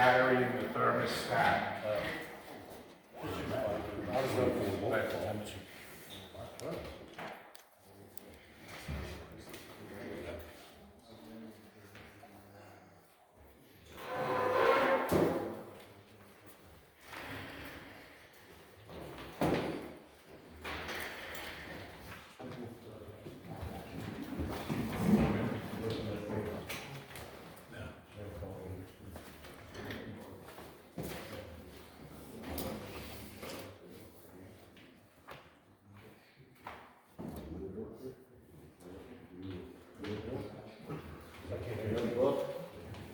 battery in the thermostat.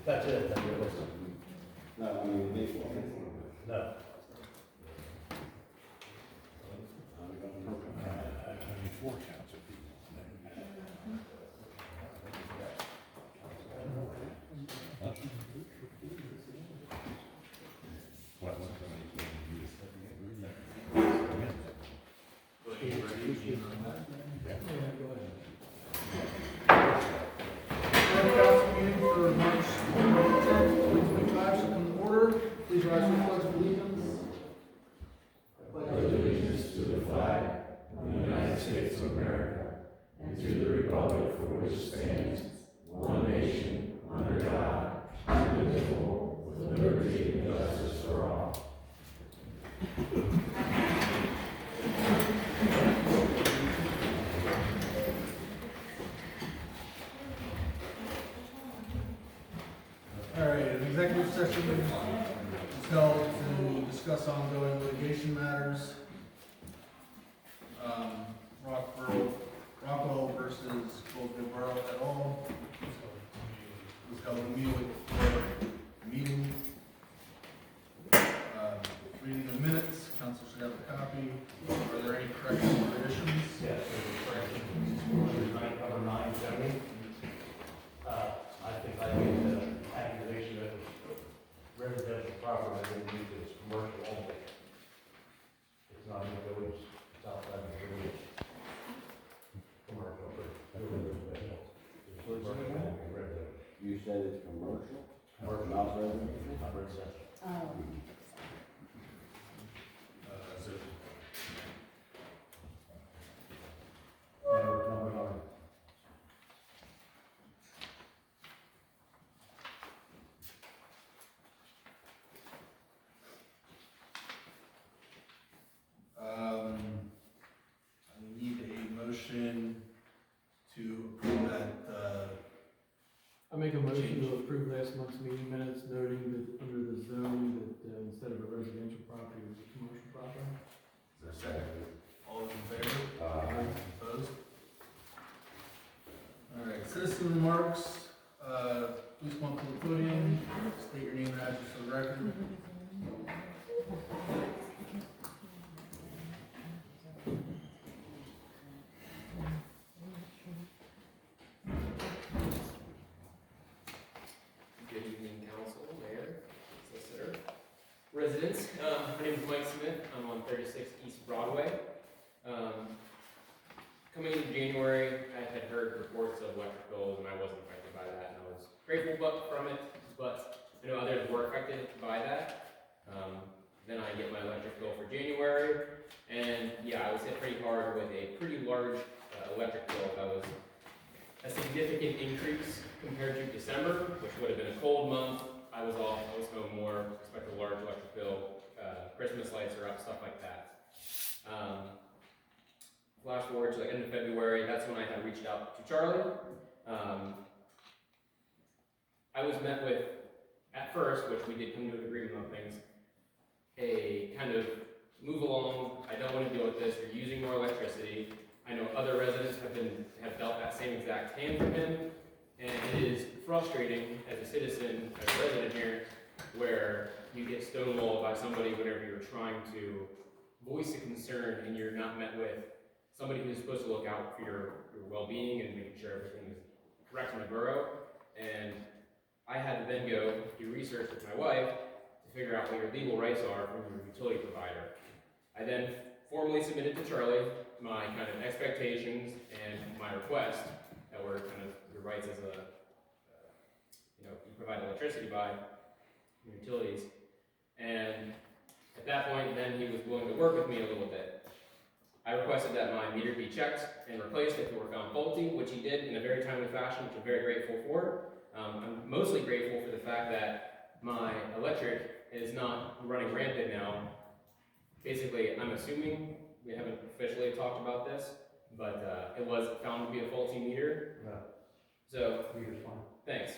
That's it. No, I mean, this one. No. Four counts of people. Council meeting for March 10th, 2025 should come to order. Please rise for the pledge of allegiance. Pledge allegiance to the flag of the United States of America and to the republic for which it stands, one nation, under God, indivisible, with liberty and justice for all. All right, an executive session is held to discuss ongoing litigation matters. Rockwell versus Goldsboro et al. Was held immediately before the meeting. Reading the minutes, council should have a copy. Are there any corrections or additions? Yes, there's a correction. Cover 970. I think the accusation that it's residential property that we use is commercial only. It's not in the village, it's outside the village. Commercial, but residential. It's commercial only, residential. You said it's commercial? Commercial. Not residential? Not residential. Number 9. I need a motion to approve that, I make a motion to approve last month's meeting minutes, noting that under the zoning that instead of a residential property, it was a commercial property. is there a second? All those in favor? Opposed? All right, citizen remarks, please come up to the podium, state your name and address for the record. Good evening, council, mayor, solicitor, residents. My name is Mike Smith. I'm on 36 East Broadway. Coming into January, I had heard reports of electric bills, and I wasn't affected by that, and I was grateful from it, but I know others were affected by that. Then I get my electric bill for January, and yeah, I was hit pretty hard with a pretty large electric bill. That was a significant increase compared to December, which would have been a cold month. I was home more, expect a large electric bill. Christmas lights are up, stuff like that. Flash forward to the end of February, that's when I had reached out to Charlie. I was met with, at first, which we did come to an agreement on things, a kind of move along, I don't want to deal with this, you're using more electricity. I know other residents have dealt that same exact hand from him, and it is frustrating as a citizen, as a resident here, where you get stonewalled by somebody whenever you're trying to voice a concern and you're not met with somebody who's supposed to look out for your well-being and making sure everything is correct in the borough. And I had to then go do research with my wife to figure out what your legal rights are from your utility provider. I then formally submitted to Charlie my kind of expectations and my request that were kind of your rights as a, you provide electricity by. utilities. And at that point, then he was willing to work with me a little bit. I requested that my meter be checked and replaced if it were found faulty, which he did in a very timely fashion, which I'm very grateful for. I'm mostly grateful for the fact that my electric is not running rampant now. Basically, I'm assuming, we haven't officially talked about this, but it was found to be a faulty meter. No, So, meter's fine. thanks.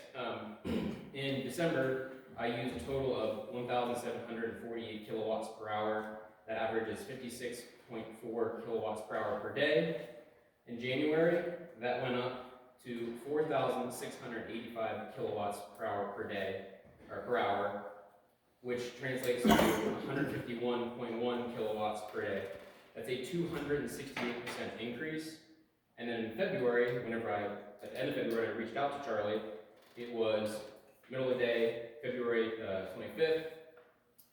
In December, I used a total of 1,748 kilowatts per hour. That averages 56.4 kilowatts per hour per day. In January, that went up to 4,685 kilowatts per hour per day, or per hour, which translates to 151.1 kilowatts per day. That's a 268% increase. And then in February, at the end of February, I reached out to Charlie. It was middle of the day, February 25th.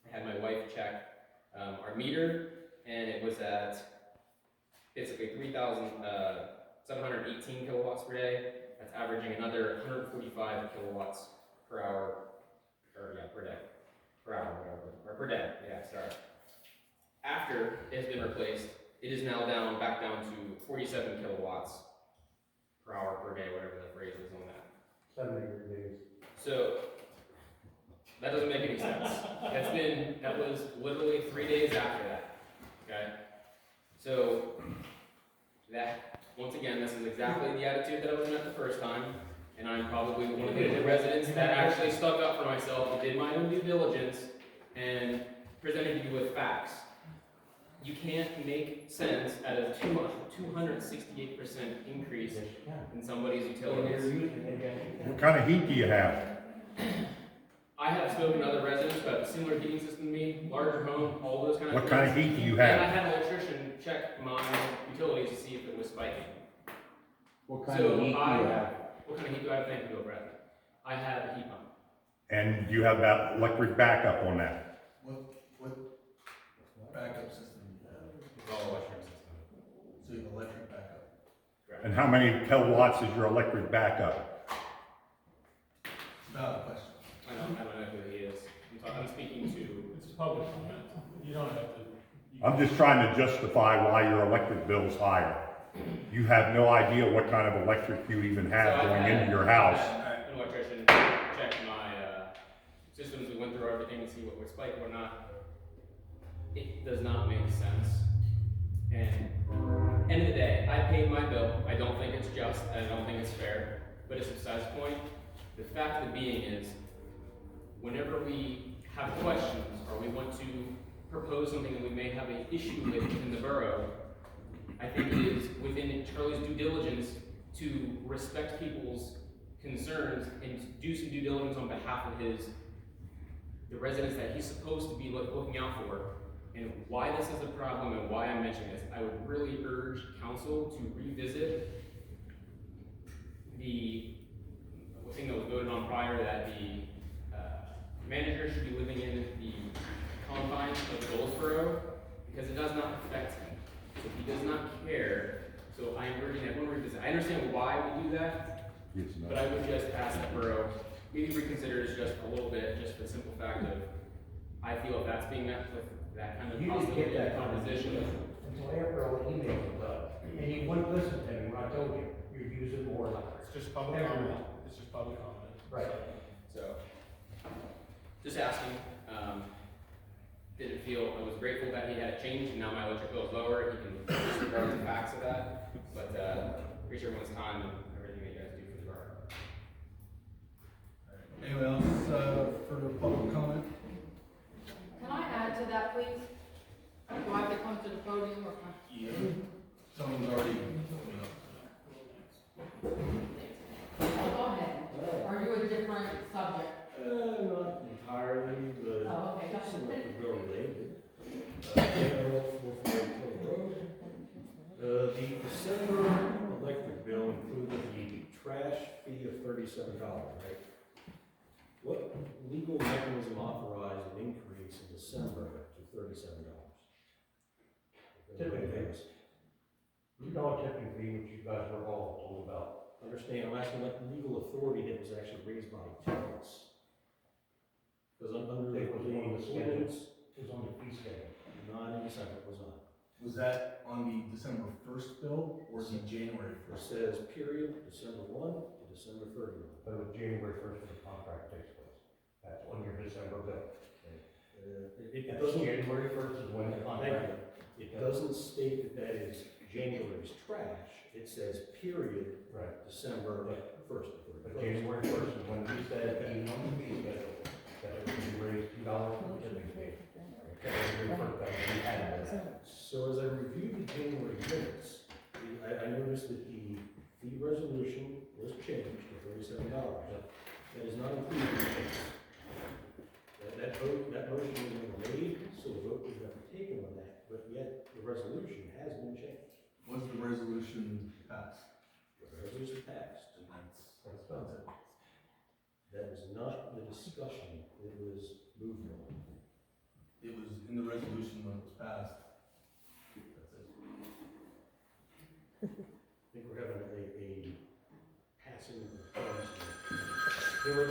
I had my wife check our meter, and it was at basically 3,718 kilowatts per day. That's averaging another 145 kilowatts per hour, per day. Per hour, whatever, or per day, sorry. After it's been replaced, it is now back down to 47 kilowatts per hour per day, whatever the phrase is on that. 70 days. So, that doesn't make any sense. That was literally 3 days after that, okay? So, once again, this is exactly the attitude that I was met the first time, and I'm probably one of the residents that actually stuck up for myself and did my own due diligence and presented you with facts. You can't make sense at a 268% increase in somebody's utilities. What kind of heat do you have? I have spoken to other residents who have a similar heating system to me, larger home, all those kind of things. What kind of heat do you And I have? had an electrician check my utilities to see if it was spiking. What kind So of heat do you have? What kind of heat do I have? Thank you, Brad. I have a heat pump. And you have that electric backup on that? What backup system do you have? It's all electric system. So you have electric backup. And how many kilowatts is your electric backup? Valid question. I don't know who he is. I'm speaking to. It's public comment. You don't have to. I'm just trying to justify why your electric bill's higher. You have no idea what kind of electric you even have So I've going had- into your house. I've had an electrician check my systems. We went through everything to see what was spiking or not. It does not make sense. And end of the day, I paid my bill. I don't think it's just, and I don't think it's fair. But it's besides the point. The fact of the being is, whenever we have questions or we want to propose something that we may have an issue with in the borough, I think it is within Charlie's due diligence to respect people's concerns and to do some due diligence on behalf of the residents that he's supposed to be looking out for. And why this is a problem and why I'm mentioning this, I would really urge council to revisit the thing that was voted on prior, that the manager should be living in the confines of Goldsboro, because it does not affect him. So he does not care. So I am urging everyone to revisit. I understand why we do that, but I would just ask the borough maybe reconsider this just a little bit, just for the simple fact of I feel if that's being met with that kind of You didn't get hostility that and opposition. until after all the emails were done. And you wouldn't listen to me when I told you, you're using more electric. It's just public comment. It's just public comment. Right. So, just asking, didn't feel, I was grateful that he had it changed, and now my electric bill is lower, he can disregard the facts of that, but, appreciate everyone's time and everything that you guys do for the borough. Anyone else, for the public comment? Can I add to that, please? Do I have to come to the podium or can Someone's already, Go ahead. Are you a different subject? Not entirely, but Oh, okay, go somewhat ahead. related. The December electric bill included the trash fee of $37, right? What legal mechanism authorized an increase in December to $37? Tipping fees. You know a tipping fee, which you guys were all told about. Understand, I'm asking what legal authority that was actually raised by tenants for Because under It was on the the schedule. ordinance, It was on the fee schedule. not in December, it was not. Was that on the December first bill or the January It first? says period, December 1 to December 31. But it was January first when the contract takes place. That's on your December bill. It That's doesn't, January first is when the thank contract. you. It doesn't state that that is January's trash. It says period, Right. December 1st to But 31st. January first is when we said he on the fee schedule, that it would be raised $2 for the tipping fee. January first, that we had that. So as I reviewed the January minutes, I noticed that the fee resolution was changed to $37. That is not included in the minutes. That motion was never made, so the vote was never taken on that, but yet the resolution has been changed. Was the resolution passed? The resolution passed. And That's done. That was not the discussion, it was moved on. it was in the resolution when it was passed. That's it. I think we're having a passing of the funds here.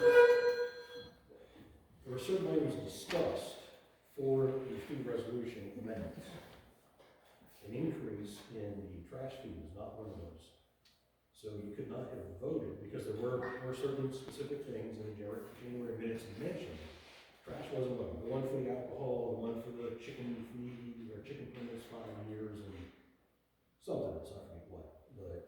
There were certain items discussed for the fee resolution amendments. An increase in the trash fee was not one of those. So you could not have voted, because there were certain specific things in the January minutes you mentioned. Trash wasn't one. The one for the alcohol, the one for the chicken fee, or chicken permits 5 years, and something else, I forget what. But,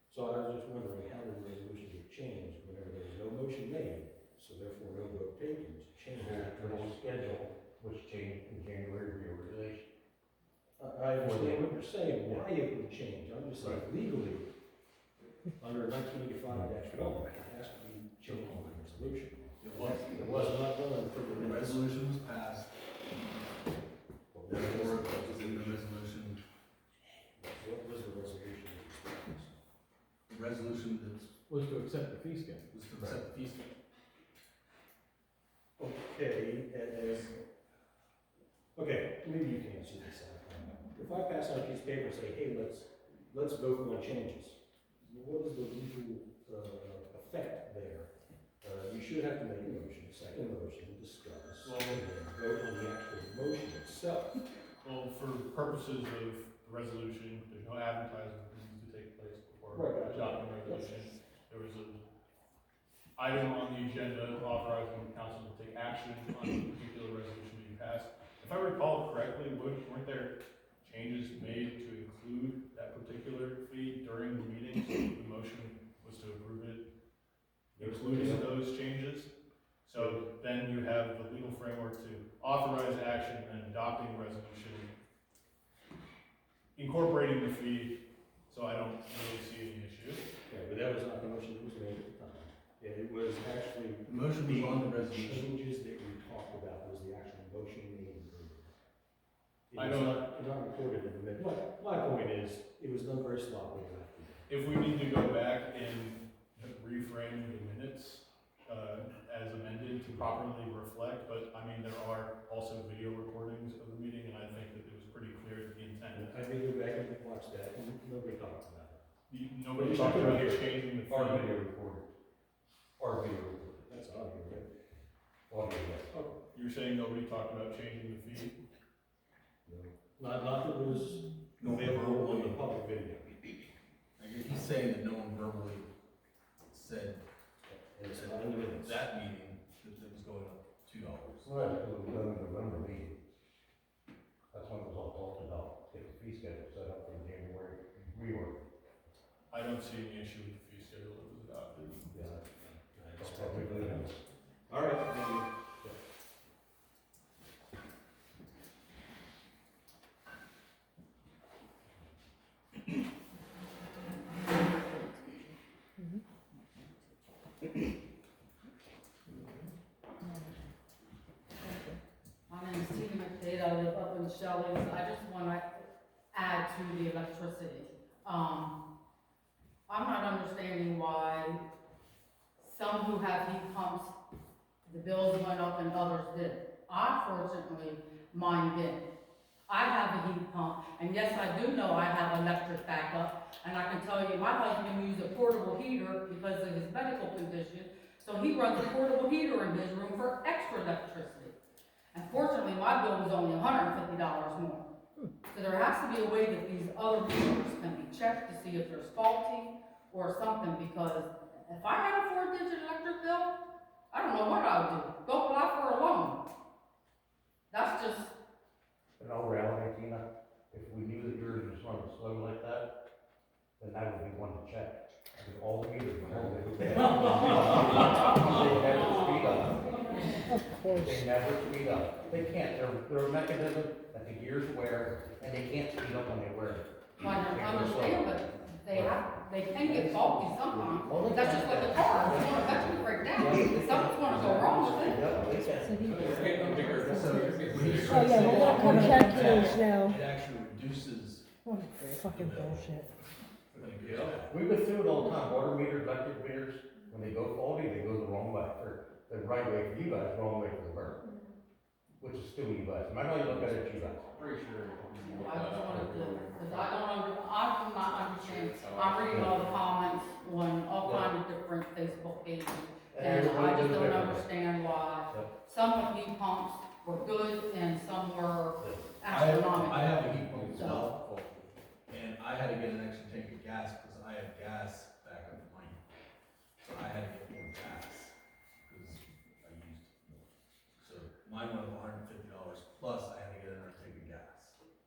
so I was just wondering how the resolution get changed whenever there was no motion made, so therefore no vote taken to change The that. actual schedule was changed in January reorganization. I understand what you're saying, why it would change, I'm just saying legally, under 1985-1, it has to be changed in the resolution. It was. It was not done for the The minutes. resolution was passed, therefore it was in the resolution. What was the resolution? The resolution that Was to accept the fee schedule. was to accept the fee schedule. Okay, maybe you can answer this. If I pass out a piece of paper and say, hey, let's vote on changes, what is the legal effect there? You should have to make a motion, a second motion, discuss, and then vote on the actual motion itself. Well, for purposes of the resolution, there's no advertising that needs to take place before Right. adopting the resolution. There was an item on the agenda authorizing the council to take action on a particular resolution being passed. If I recall correctly, weren't there changes made to include that particular fee during the meeting? So the motion was to approve it, including those changes. So then you have the legal framework to authorize action and adopting the resolution, incorporating the fee, so I don't really see any issue. Okay, but that was not the motion that was made at the time. It was actually. The motion was on the resolution. Changes that we talked about was the actual motion made and voted. It I was don't- not recorded in the minute. My point is, it was done very sloppily after that. If we need to go back and reframe the minutes, as amended to properly reflect, but I mean, there are also video recordings of the meeting, and I think that it was pretty clear that the intent. I may go back and watch that, and nobody talked about it. Nobody talked about changing the Our fee. video recorded. Our video recorded. That's audio, right? Audio, yes. You're saying nobody talked about changing the fee? No. Not that it was available on the public video. He's saying that no one verbally said And it's not in the minutes. that meeting that it was going up $2. Right, because it was done in the November meeting. That's when it was all talked about, get the fee schedule set up for January reorg. I don't see any issue with the fee schedule that was adopted. Yeah. That's probably good enough. All right, thank you. My name is Tina McDade, I live up in Shelley's, I just wanna add to the electricity. I'm not understanding why some who have heat pumps, the bills went up and others didn't. I fortunately, mine didn't. I have a heat pump, and yes, I do know I have electric backup, and I can tell you, my husband used a portable heater because of his medical condition, So he runs a portable heater in his room for extra electricity. Unfortunately, my bill was only $150 more. So there has to be a way that these other meters can be checked to see if there's faulty or something, because if I had a 4-digit electric bill, I don't know what I would do. Go apply for a loan. That's just, In all reality, Tina, if we knew that yours was running slow like that, then that would be one to check. Because all the meters are home, they never speed up. Of course. They never speed up. They can't, they're a mechanism that the gears wear, and they can't speed up when they wear it. I understand, but they can get faulty sometimes. That's just like a car, it's gonna eventually break down, something's gonna go wrong with it. We're getting bigger. Oh, yeah, we're gonna come check yours now. It actually reduces. What fucking bullshit. We go through it all the time, water meters, electric meters, when they go faulty, they go the wrong way, or the right way for you guys, wrong way for the borough. Which is still you guys, might not look at it, you guys. Pretty sure. I just wanted to, because I do not understand, I'm reading all the comments on all kinds of different Facebook pages, and I just don't understand why some of the heat pumps were good and some were astronomical. I have a heat pump as well, and I had to get an extra tank of gas because I have gas backup in mine. So I had to get more gas because I used more. So mine went up $150 plus I had to get another tank of gas.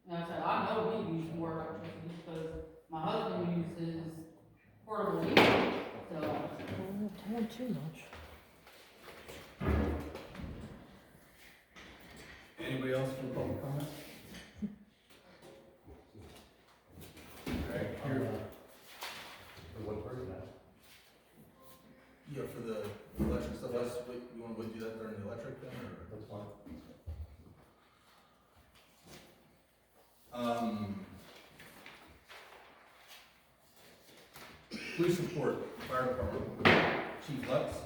And I said, I know we use more electricity because my husband uses portable heater, so. Don't tell them too much. Anybody else for public comment? Alright, here, For one person, yeah, for the electric stuff, that's, you wanna do that during the electric then, or? that's fine. Police report, fire department, Chief Lex.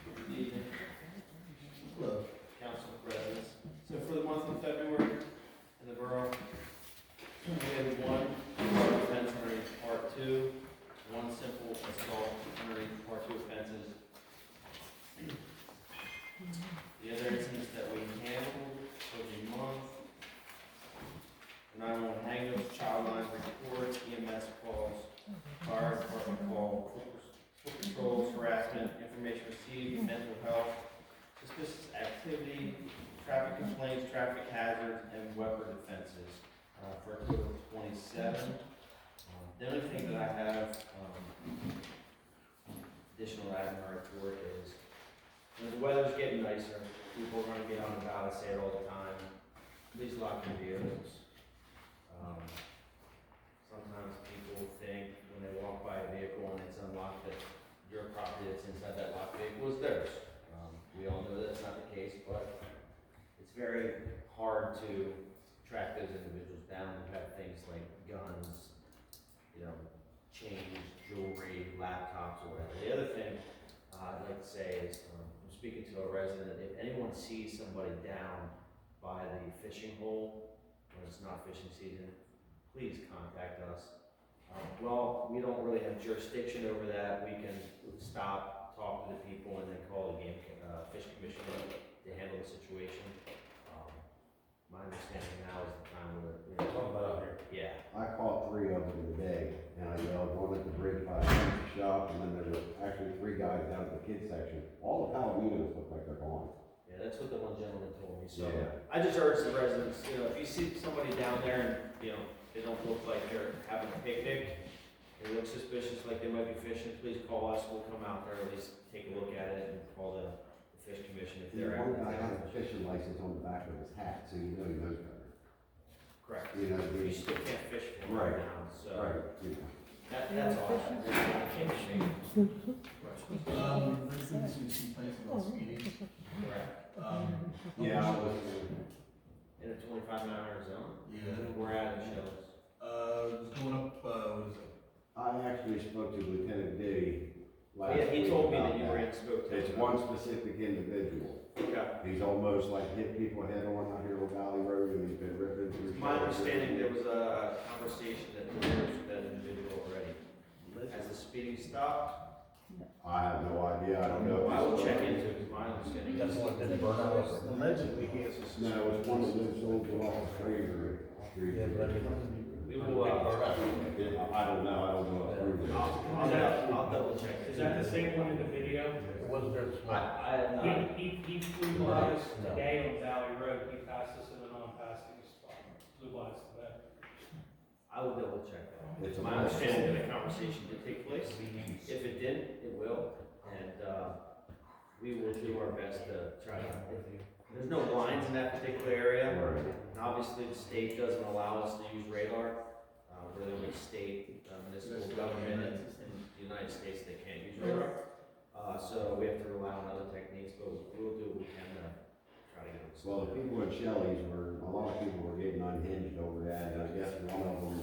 Good evening, Hello. council presidents. So for the month of February in the borough, we had one part offense underneath part 2, one simple assault underneath part 2 offenses. The other incidents that we handled for the month, 911 hang-ups, child lines reports, EMS calls, fire department calls, patrols, harassment, information received, mental health, suspicious activity, traffic complaints, traffic hazards, and weapon offenses, for a total of 27. The only thing that I have, additional to add in my report is, when the weather's getting nicer, people are gonna get on the ballot, say it all the time, please lock your vehicles. Sometimes people think when they walk by a vehicle and it's unlocked that your property that's inside that locked vehicle is theirs. We all know that's not the case, but it's very hard to track those individuals down who have things like guns, change, jewelry, laptops, or whatever. The other thing I'd like to say is, I'm speaking to a resident, if anyone sees somebody down by the fishing hole when it's not fishing season, please contact us. Well, we don't really have jurisdiction over that. We can stop, talk to the people, and then call the fish commission to handle the situation. My understanding now is the time where we're talking about out here. Yeah. I caught 3 of them in a day, and I yelled, one at the bridge by the pizza shop, and then there were actually 3 guys down at the kids section. All the Palominos look like they're gone. Yeah, that's what the one gentleman told me. So Yeah. I just urge the residents, if you see somebody down there and, they don't look like they're having a picnic, they look suspicious like they might be fishing, please call us, we'll come out there, at least take a look at it and call the fish commission if they're One out. guy has a fishing license on the back of his hat, so you know he knows better. Correct. You know, You still can't fish for them Right. now, so right, you know. that's all. Residents who see plans about speeding. Correct. Yeah, I was, In a 25-mile-an-hour zone, Yeah. we're at it, shows. It's going up, what is it? I actually spoke to Lieutenant Diddy last Yeah, he week told me about that you were in spoke to. It's one specific individual. Okay. He's almost like hit people head on out here on Valley Road, and he's been ripping through. My understanding, there was a conversation that there was that individual already. As the speed getting stopped? I have no idea, I don't know. I will check into it, 'cause my understanding That's is. one that didn't burn out. Allegedly, he has a. No, it's one that lives over off of Fraser Street. Yeah, but We will, I don't know, I don't know. I'll double check it. Is that the same one in the video? wasn't there this morning? I have not, He flew by us today on Valley Road, he passed us in a non-passing spot, flew by us today. I will double check that. It's It's my understanding that a conversation did take place. If it didn't, it will, and, we will do our best to try to, there's no lines in that particular area. And obviously, the state doesn't allow us to use radar. We're the only state, municipal government in the United States that can't use radar. So we have to rely on other techniques, but we'll do what we can to try to get it. Well, the people at Shelley's a lot of people were getting unhinged over that, and I guess one of them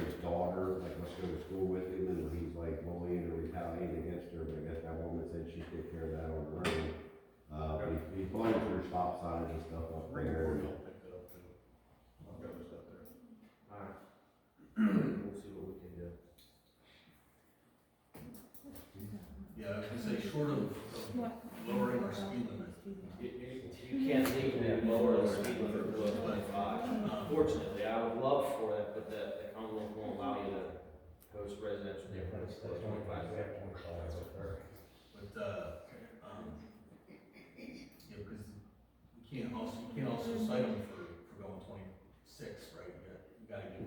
his daughter, like, let's go to school with him, and he's like bullying or retaliating against her, but I guess that woman said she'd take care of that on her own. He's blowing through stop signs and stuff up there. We'll pick that up too. I'll go this up there. Alright. We'll see what we can do. Yeah, I was gonna say, short of lowering our speed limit, You can't legally lower the speed limit below 25. Unfortunately, I would love for it, but the Commonwealth won't allow you to post residential neighborhoods below 25. but, yeah, because you can't also cite them for going 26, right? You gotta get,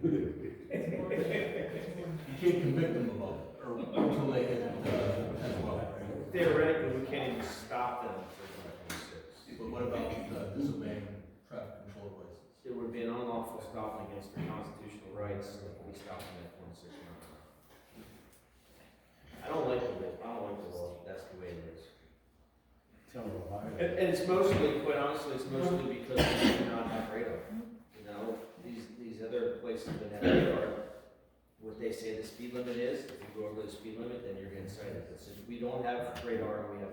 you can't convict them of it, or until they hit, as well, right? Theoretically, we can't even stop them for 26. But what about, disobeying traffic control devices? It would be an unlawful stop against their constitutional rights, and we stop them at 26 miles an hour. I don't like the law, that's the way it is. And it's mostly, quite honestly, it's mostly because we do not have radar. You know, these other places that have radar, what they say the speed limit is, if you go over the speed limit, then you're getting cited. But since we don't have radar, we have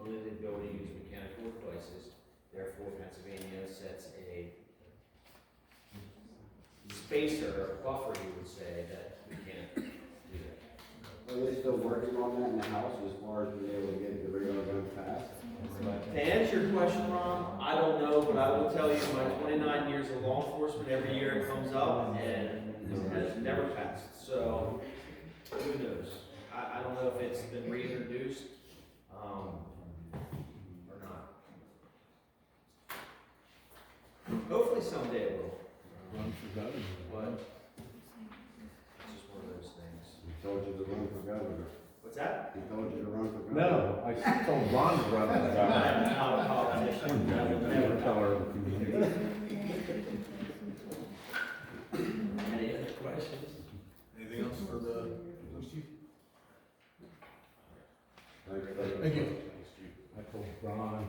only the ability to use mechanical devices, therefore Pennsylvania sets a spacer, or buffer, you would say, that we can't do that. Are they still working on that in the house as far as being able to get the radar gun passed? To answer your question, Ron, I don't know, but I will tell you, in my 29 years of law enforcement, every year it comes up, and it has never passed, so who knows? I don't know if it's been reintroduced, or not. Hopefully someday it will. But it's just one of those things. He told you to run for governor. What's that? He told you to run for governor. No, I told Ron to run for governor. I'm not a politician. I would never Tell her. Any other questions? Anything else for the police chief? Thank you. I told Ron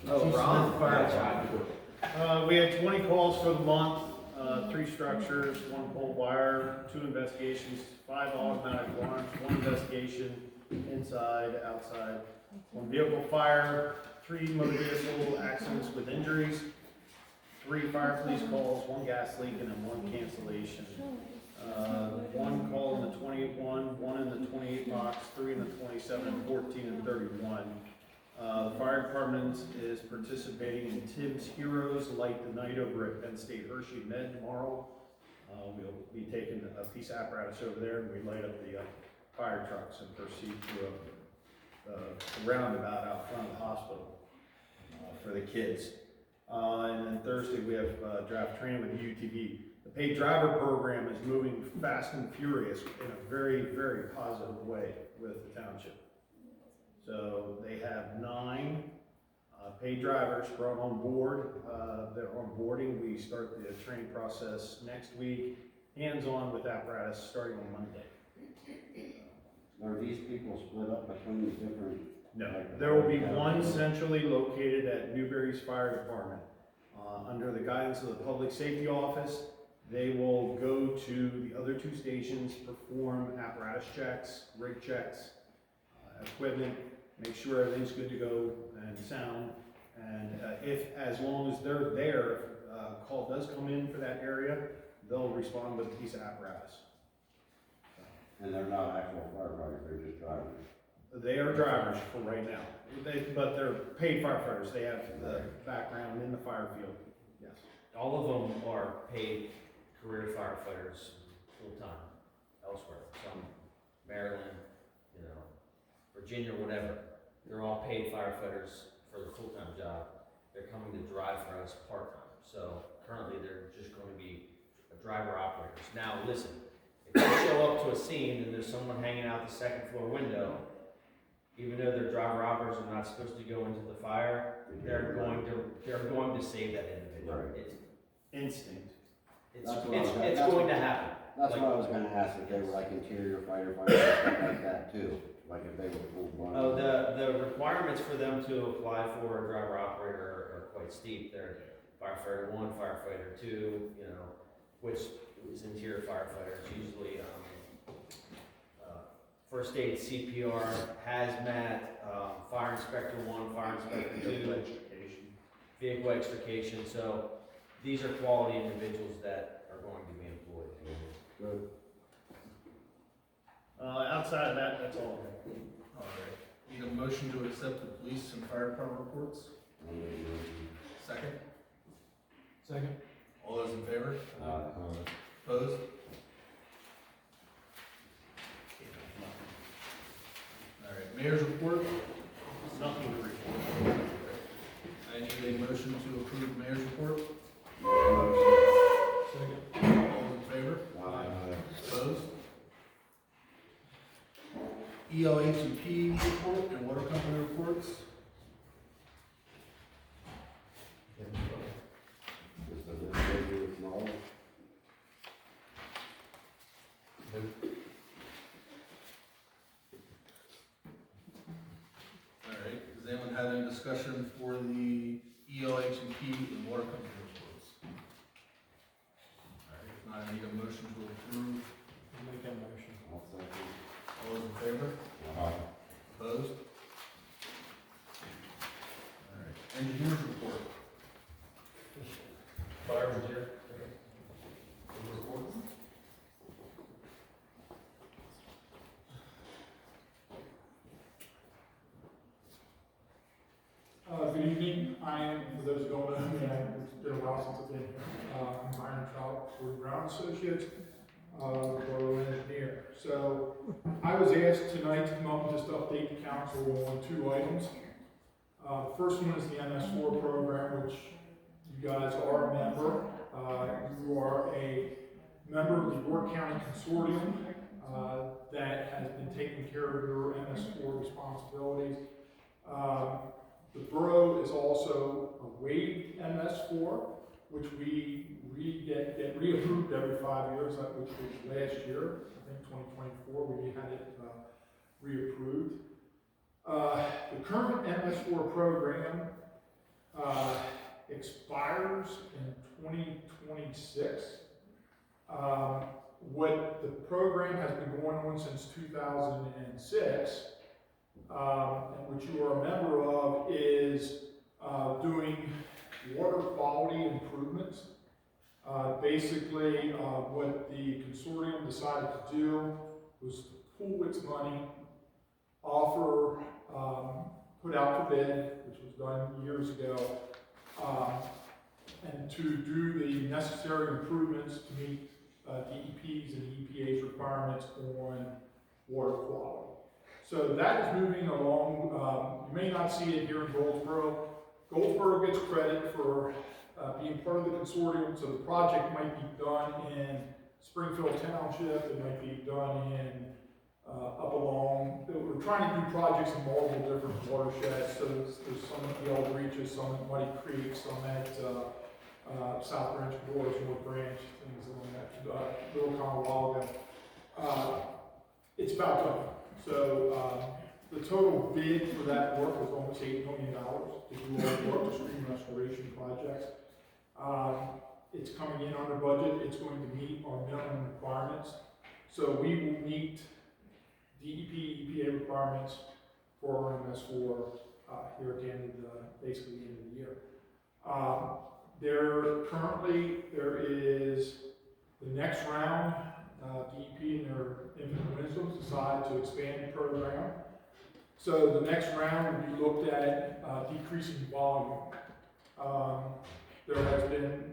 to. Oh, Ron, fire We had 20 calls for the month, 3 structures, 1 pole wire, 2 investigations, 5 automatic alarms, 1 investigation, inside, outside, 1 vehicle fire, 3 motor vehicle accidents with injuries, 3 fire police calls, 1 gas leak, and then 1 cancellation. 1 call in the 21, 1 in the 28 box, 3 in the 27, and 14 and 31. The fire department is participating in Tim's Heroes Light the Night over at Penn State Hershey Med tomorrow. We'll be taking a piece of apparatus over there, and we light up the fire trucks and proceed to a roundabout out front of the hospital for the kids. And then Thursday we have draft training with the UTV. The paid driver program is moving fast and furious in a very, very positive way with the township. So they have 9 paid drivers brought on board. They're onboarding. We start the training process next week, hands-on with apparatus starting on Monday. Are these people split up between these different? No, there will be one centrally located at Newberry's Fire Department. Under the guidance of the Public Safety Office, they will go to the other 2 stations, perform apparatus checks, rig checks, equipment, make sure everything's good to go and sound. And as long as they're there, if a call does come in for that area, they'll respond with a piece of apparatus. And they're not actual firefighters, they're just drivers. They are drivers for right now, but they're paid firefighters, they have the background in the fire field, yes. All of them are paid career firefighters full-time elsewhere, some Maryland, you know, Virginia, whatever. They're all paid firefighters for the full-time job. They're coming to drive for us part-time. So currently they're just going to be driver operators. Now listen, if you show up to a scene and there's someone hanging out the second floor window, even though they're driver operators and not supposed to go into the fire, they're going to save that individual. Right. It's Instinct. it's going to happen. That's what I was gonna ask, if they were like interior firefighters, stuff like that too, like if they were full blown. Oh, the requirements for them to apply for a driver operator are quite steep. They're firefighter 1, firefighter 2, you know, which is interior firefighters, usually, first aid, CPR, hazmat, fire inspector 1, fire inspector 2, vehicle extrication. So these are quality individuals that are going to be employed. Good. Outside of that, that's all. All right. Need a motion to accept the police and fire department reports? Second? Second? All those in favor? Uh, Opposed? All right, mayor's report? Nothing to report. I need a motion to approve mayor's report. Second. All those in favor? Opposed? ELH&P report and water company reports? Just as a favor, small. All right, does anyone have any discussion for the ELH&P and water company reports? All right, if not, I need a motion to approve. I'll make that motion. I'll second. All those in favor? Opposed? All right, engineers report. Fire engineer. Report. Good evening. I am, for those who don't know me, it's been a while since I've been here. I'm Byron Trout for Brown Associates, borough engineer. So I was asked tonight to come up and just update the council on 2 items. The first one is the MS4 program, which you guys are a member. You are a member of the York County Consortium that has been taking care of your MS4 responsibilities. The borough is also a waived MS4, which we get reapproved every 5 years, which was last year. I think 2024, we had it reapproved. The current MS4 program expires in 2026. What the program has been going on since 2006, and which you are a member of, is doing water quality improvements. Basically, what the consortium decided to do was to pool its money, offer, put out for bid, which was done years ago, and to do the necessary improvements to meet DEP's and EPA's requirements on water quality. So that is moving along. You may not see it here in Goldsboro. Goldsboro gets credit for being part of the consortium, so the project might be done in Springfield Township, it might be done in up along. We're trying to do projects in multiple different watersheds, so there's some at the Old Reaches, some at Muddy Creek, some at South Branch, Borders, North Branch, things along that, Little Colorado. It's about done. So the total bid for that work was almost $8 million to do all the work, to stream restoration projects. It's coming in under budget. It's going to meet our minimum requirements. So we will meet DEP, EPA requirements for our MS4 here at the end of basically the end of the year. There is the next round, DEP and their infinite wisdom decide to expand the program. So the next round would be looked at decreasing volume. There has been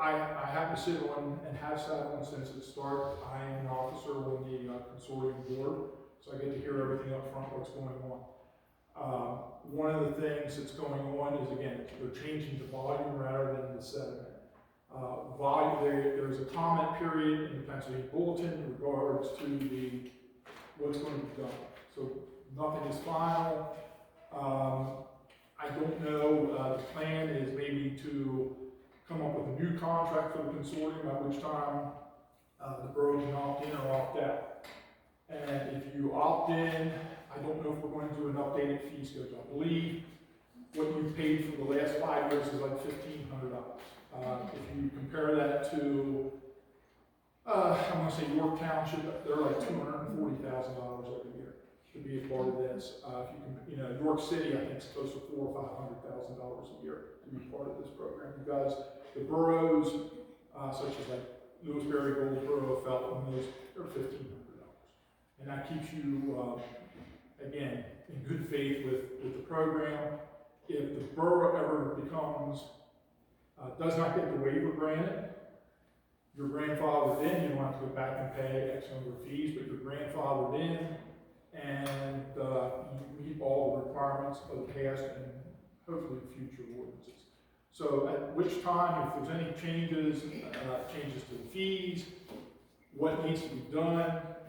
I happen to sit on and have sat on since it started. I am an officer on the consortium board, so I get to hear everything up front, what's going on. One of the things that's going on is, again, they're changing the volume rather than the sediment. There's a comment period in the Pennsylvania Bulletin in regards to what's going to be done. So nothing is final. I don't know, the plan is maybe to come up with a new contract for the consortium, at which time the borough can opt in or opt out. And if you opt in, I don't know if we're going to do an updated fee schedule. I believe what you've paid for the last 5 years is like $1,500. If you compare that to, I'm going to say York Township, they're like $240,000 every year to be a part of this. If you can, York City, I think it's close to $400,000 or $500,000 a year to be part of this program. Because the boroughs, such as like Lewisberry, Goldsboro, Felton, those are $1,500, and that keeps you, again, in good faith with the program. If the borough ever does not get the waiver granted, you're grandfathered in. You don't have to go back and pay X number of fees, but you're grandfathered in, and you meet all the requirements of the past and hopefully future ordinances. So at which time, if there's any changes to the fees, what needs to be done,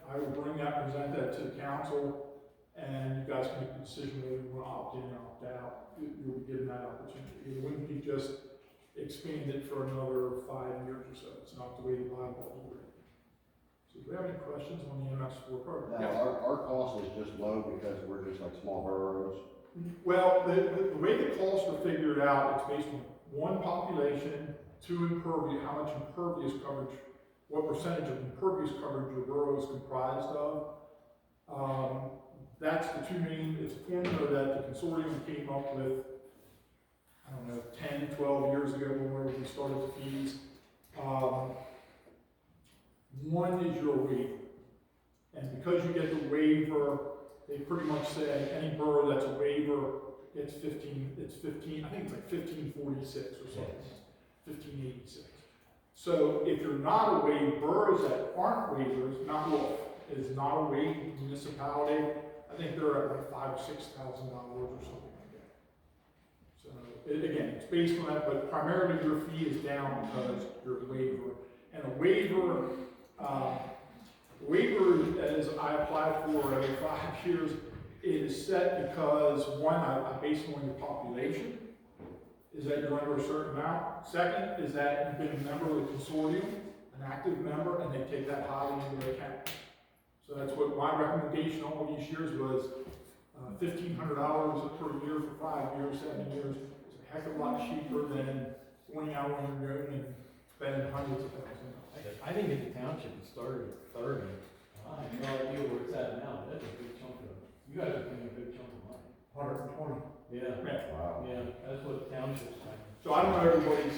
I will bring that, present that to the council, and you guys can make the decision whether you want to opt in or opt out. You'll be given that opportunity. It wouldn't be just expand it for another 5 years or so. It's not the way the bylaws work. So do we have any questions on the MS4 program? Now, our cost is just low because we're just like small boroughs. Well, the way the costs are figured out, it's based on 1, population, 2, impervious, how much impervious coverage, what percentage of impervious coverage your borough is comprised of. That's the two main, it's a formula that the consortium came up with, I don't know, 10, 12 years ago when we started the fees. One is your waiver. And because you get the waiver, they pretty much say any borough that's a waiver, it's 15, I think it's like 1546 or something, 1586. So if you're not a waiver, boroughs that aren't waivers, not Wolf is not a waiver municipality, I think they're at like $5,000 or $6,000 or something like that. So again, it's based on that, but primarily your fee is down because you're a waiver. And a waiver, as I applied for every 5 years, it is set because one, I base it on your population, is that you're under a certain amount. Second is that you've been a member of the consortium, an active member, and they take that highly into account. So that's what my recommendation all these years was, $1,500 per year for 5 years, 7 years. It's a heck of a lot cheaper than going out on your own and spending hundreds of thousands of dollars. I think if the township had started at 30, I have no idea where it's at now, that's a big chunk of, you guys are paying a big chunk of money. 120. Yeah, Wow. yeah, that's what the township's saying. So I don't know everybody's.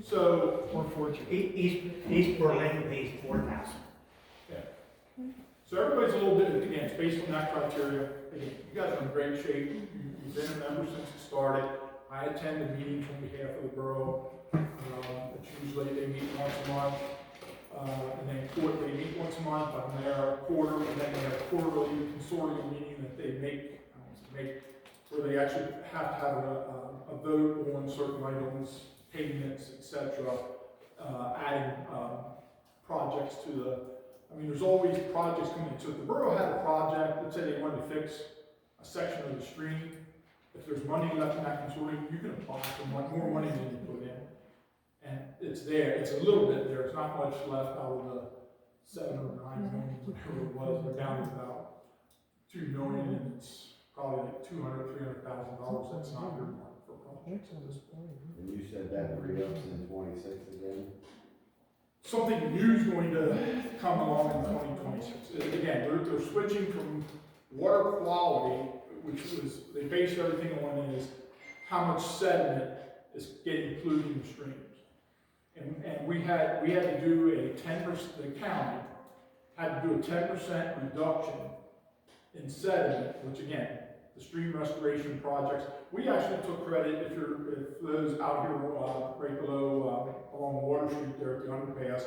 So We're fortunate. East Berlin pays 4,000. So everybody's a little bit, again, it's based on that criteria. Again, you guys are in great shape. You've been a member since it started. I attend the meetings on behalf of the borough. It's usually they meet once a month. And then they meet once a month. I'm there quarterly, and then they have a quarterly consortium meeting that they make, where they actually have to have a vote on certain items, payments, etc., adding projects to the, there's always projects coming. So if the borough had a project, let's say they wanted to fix a section of the stream, if there's money left in that consortium, you can apply for more money than you put in. And it's there, it's a little bit there, it's not much left out of the 7 or 9 million, whatever it was, we're down to about 2 million, and it's probably like $200,000, $300,000, that's not good money for projects at this point. And you said that re-ups in 26 again? Something new is going to come along in 2026. Again, they're switching from water quality, which was, they based everything on is how much sediment is getting included in the streams. And we had to do a 10%, the county had to do a 10% reduction in sediment, which again, the stream restoration projects, we actually took credit, if those out here, right below, along Water Street there at the underpass,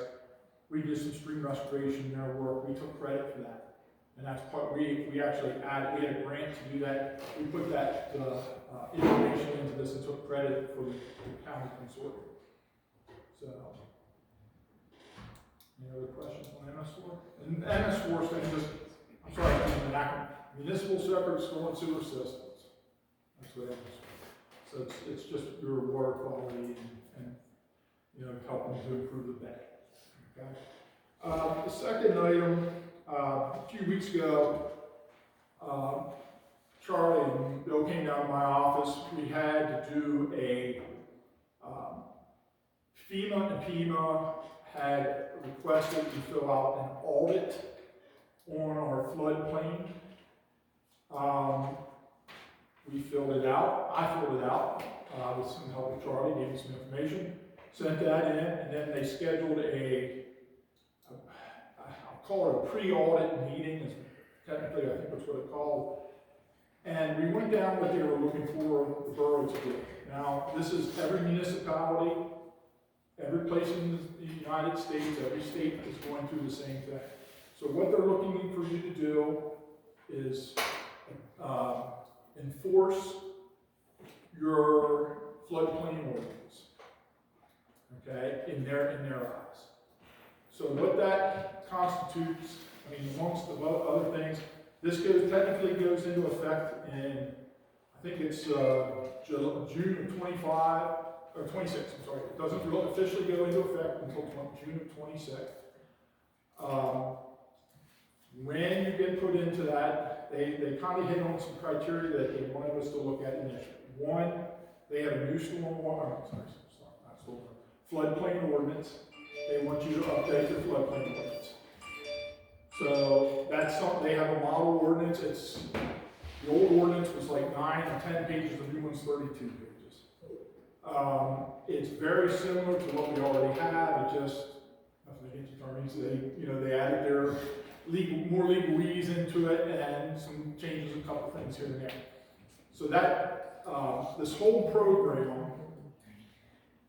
we did some stream restoration in our work, we took credit for that. And that's part, we actually added, we had a grant to do that, we put that, information into this and took credit for the county consortium. So, any other questions on MS4? And MS4 stands just, I'm sorry, I'm an acronym, Municipal Separate Storm and Sewer Systems. That's what MS4. So it's just your water quality and helping to improve the bay. Okay. The second item, a few weeks ago, Charlie and Bill came down to my office. We had to do a FEMA and PEMA had requested to fill out an audit on our floodplain. We filled it out. I filled it out with some help with Charlie, gave me some information, sent that in, and then they scheduled I'll call it a pre-audit meeting, is technically I think that's what it's called. And we went down what they were looking for the borough to do. Now, this is every municipality, every place in the United States, every state is going through the same thing. So what they're looking for you to do is enforce your floodplain ordinance, okay, in their eyes. So what that constitutes, I mean, amongst the other things, this technically goes into effect in, I think it's June of 25, or 26, I'm sorry. It doesn't really officially go into effect until June of 26. When you get put into that, they kind of hit on some criteria that they wanted us to look at initially. One, they have a new floodplain ordinance. They want you to update your floodplain ordinance. So that's something, they have a model ordinance. The old ordinance was like 9 or 10 pages, the new one's 32 pages. It's very similar to what we already have, it just, nothing against attorneys, they added their more legalese into it and some changes, a couple things here and there. So that, this whole program,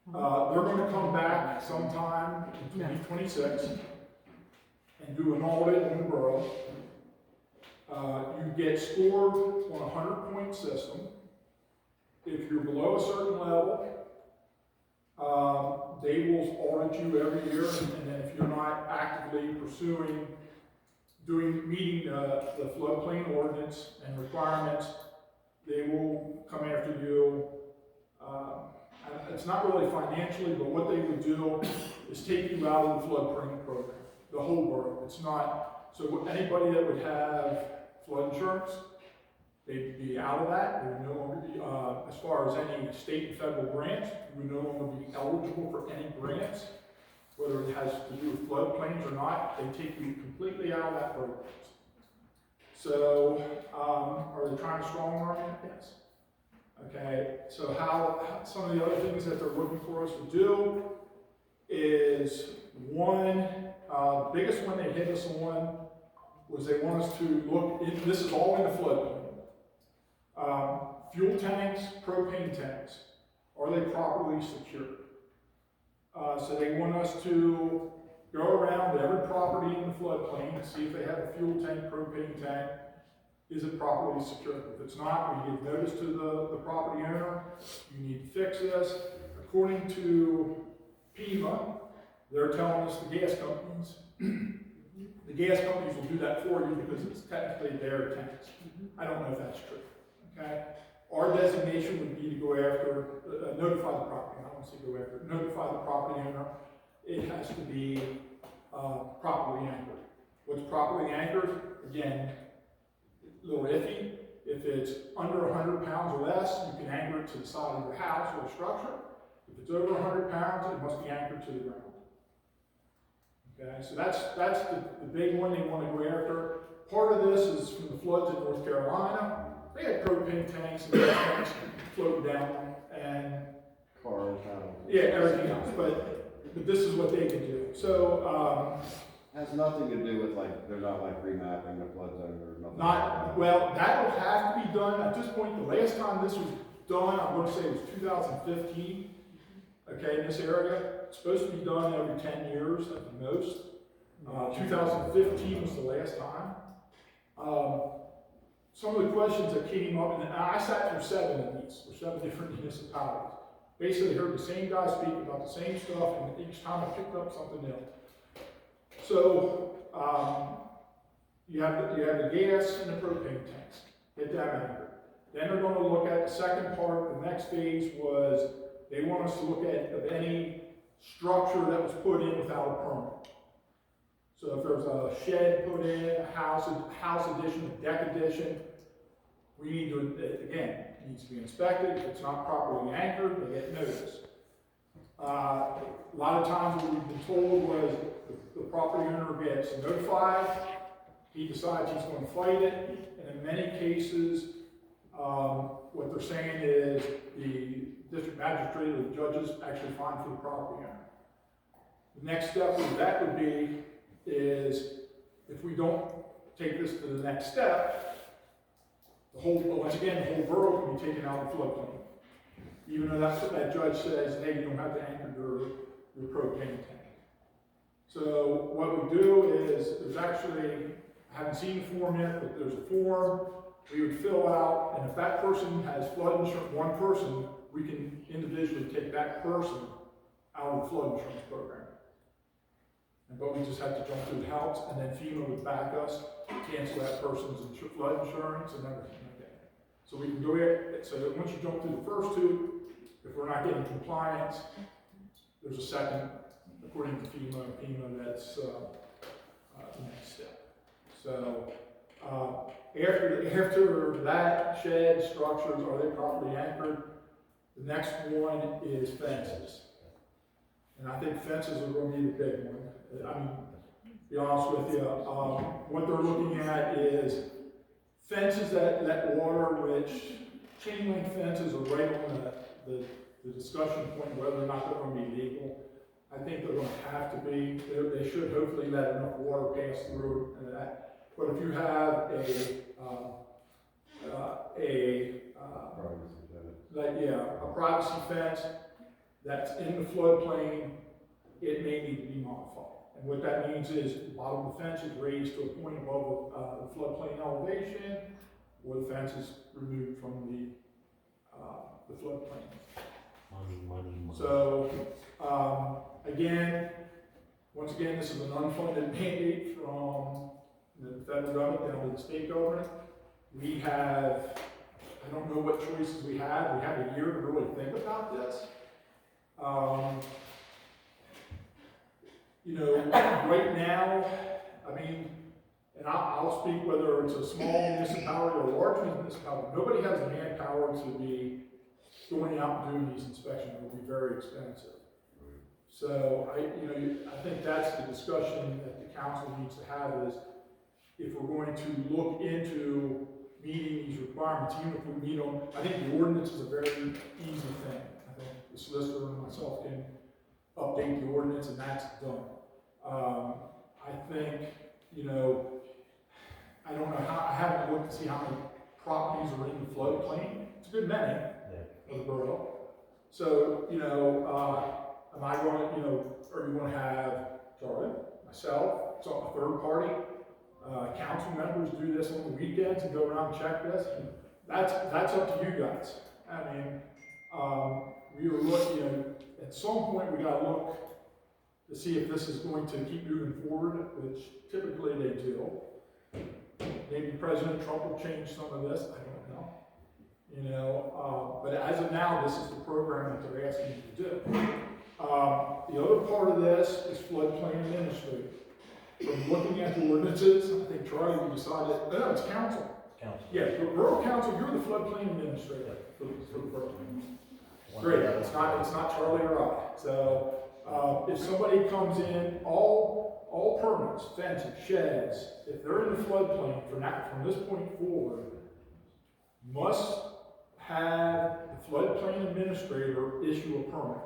they're going to come back sometime in 2026 and do an audit in the borough. You get scored on a 100-point system. If you're below a certain level, they will audit you every year, and then if you're not actively pursuing meeting the floodplain ordinance and requirements, they will come after you. It's not really financially, but what they would do is take you out of the floodplain program, the whole borough. It's not, so anybody that would have flood insurance, they'd be out of that. They would no longer be, as far as any state and federal grants, you would no longer be eligible for any grants, whether it has to do with floodplains or not. They take you completely out of that program. So, are they trying to strong arm it? Yes. Okay, so how some of the other things that they're looking for us to do is one, the biggest one they hit us on was they want us to look, this is all in the floodplain. Fuel tanks, propane tanks, are they properly secured? So they want us to go around every property in the floodplain and see if they have a fuel tank, propane tank. Is it properly secured? If it's not, we give notice to the property owner. You need to fix this. According to PEMA, they're telling us the gas companies will do that for you because it's technically their tanks. I don't know if that's true. Okay? Our designation would be to go after, notify the property. I don't want to say go after, notify the property owner. It has to be properly anchored. What's properly anchored? Again, a little iffy. If it's under 100 pounds or less, you can anchor it to the side of your house or structure. If it's over 100 pounds, it must be anchored to the ground. Okay, so that's the big one they want to go after. Part of this is from the floods in North Carolina. They had propane tanks and gas tanks floating down and cars, yeah, everything else. But but this is what they can do. So, Has nothing to do with like, they're not like remapping the flood zone or nothing. not, well, that will have to be done, at this point, the last time this was done, I'm gonna say it was 2015, okay, in this area. It's supposed to be done every 10 years at the most. 2015 was the last time. Some of the questions that came up, and I sat through 7 of these, for 7 different municipalities. Basically heard the same guy speak about the same stuff, and each time I picked up something new. So, you have the gas and the propane tanks, get that anchored. Then they're gonna look at the second part, the next phase was, they want us to look at of any structure that was put in without a permit. So if there's a shed put in, a house addition, a deck addition, we need to, again, it needs to be inspected. If it's not properly anchored, they get notice. A lot of times what we've been told was the property owner gets notified, he decides he's going to fight it, and in many cases, what they're saying is the district magistrate or the judges actually fine for the property owner. The next step of that would be is if we don't take this to the next step, once again, the whole borough can be taken out of the floodplain. Even though that's what that judge says, hey, you don't have to anchor your propane tank. So what we do is, there's actually, I haven't seen the form yet, but there's a form we would fill out, and if that person has flood insurance, one person, we can individually take that person out of the flood insurance program. But we just have to jump through the house, and then FEMA would back us, cancel that person's flood insurance and everything like that. So we can go ahead, so that once you jump through the first 2, if we're not getting compliance, there's a second, according to FEMA, that's the next step. So after that, shed structures, are they properly anchored? The next one is fences. And I think fences are going to be the big one. I mean, to be honest with you, what they're looking at is fences that let water, which chain link fences are right on the discussion point whether or not they're going to be legal. I think they're going to have to be. They should hopefully let enough water pass through that. But if you have a privacy fence that's in the floodplain, it may need to be modified. And what that means is the bottom of the fence is raised to a point above the floodplain elevation, or the fence is removed from the floodplain. Money. So, once again, this is an unfunded mandate from the federal government down to the state government. We have, I don't know what choices we have. We have a year to really think about this. Right now, I mean, and I'll speak whether it's a small municipality or a large municipality, nobody has the manpower to be going out and doing these inspections. It will be very expensive. So I think that's the discussion that the council needs to have is if we're going to look into meeting these requirements, even if we meet them. I think the ordinance is a very easy thing. I think the solicitor and myself can update the ordinance and that's done. I think, I don't know how, I haven't looked to see how many properties are in the floodplain. It's a good many of the borough. So, am I going to, are you going to have Charlie, myself, a third party? Council members do this on the weekends and go around and check this. That's up to you guys. I mean, we were looking, at some point we got to look to see if this is going to keep moving forward, which typically they do. Maybe President Trump will change some of this, I don't know. But as of now, this is the program that they're asking you to do. The other part of this is floodplain administrator. From looking at the ordinances, I think Charlie decided, no, it's council. Yeah, the borough council, you're the floodplain administrator for the borough. Great, it's not Charlie or I. So, if somebody comes in, all permits, fences, sheds, if they're in the floodplain from this point forward, must have the floodplain administrator issue a permit.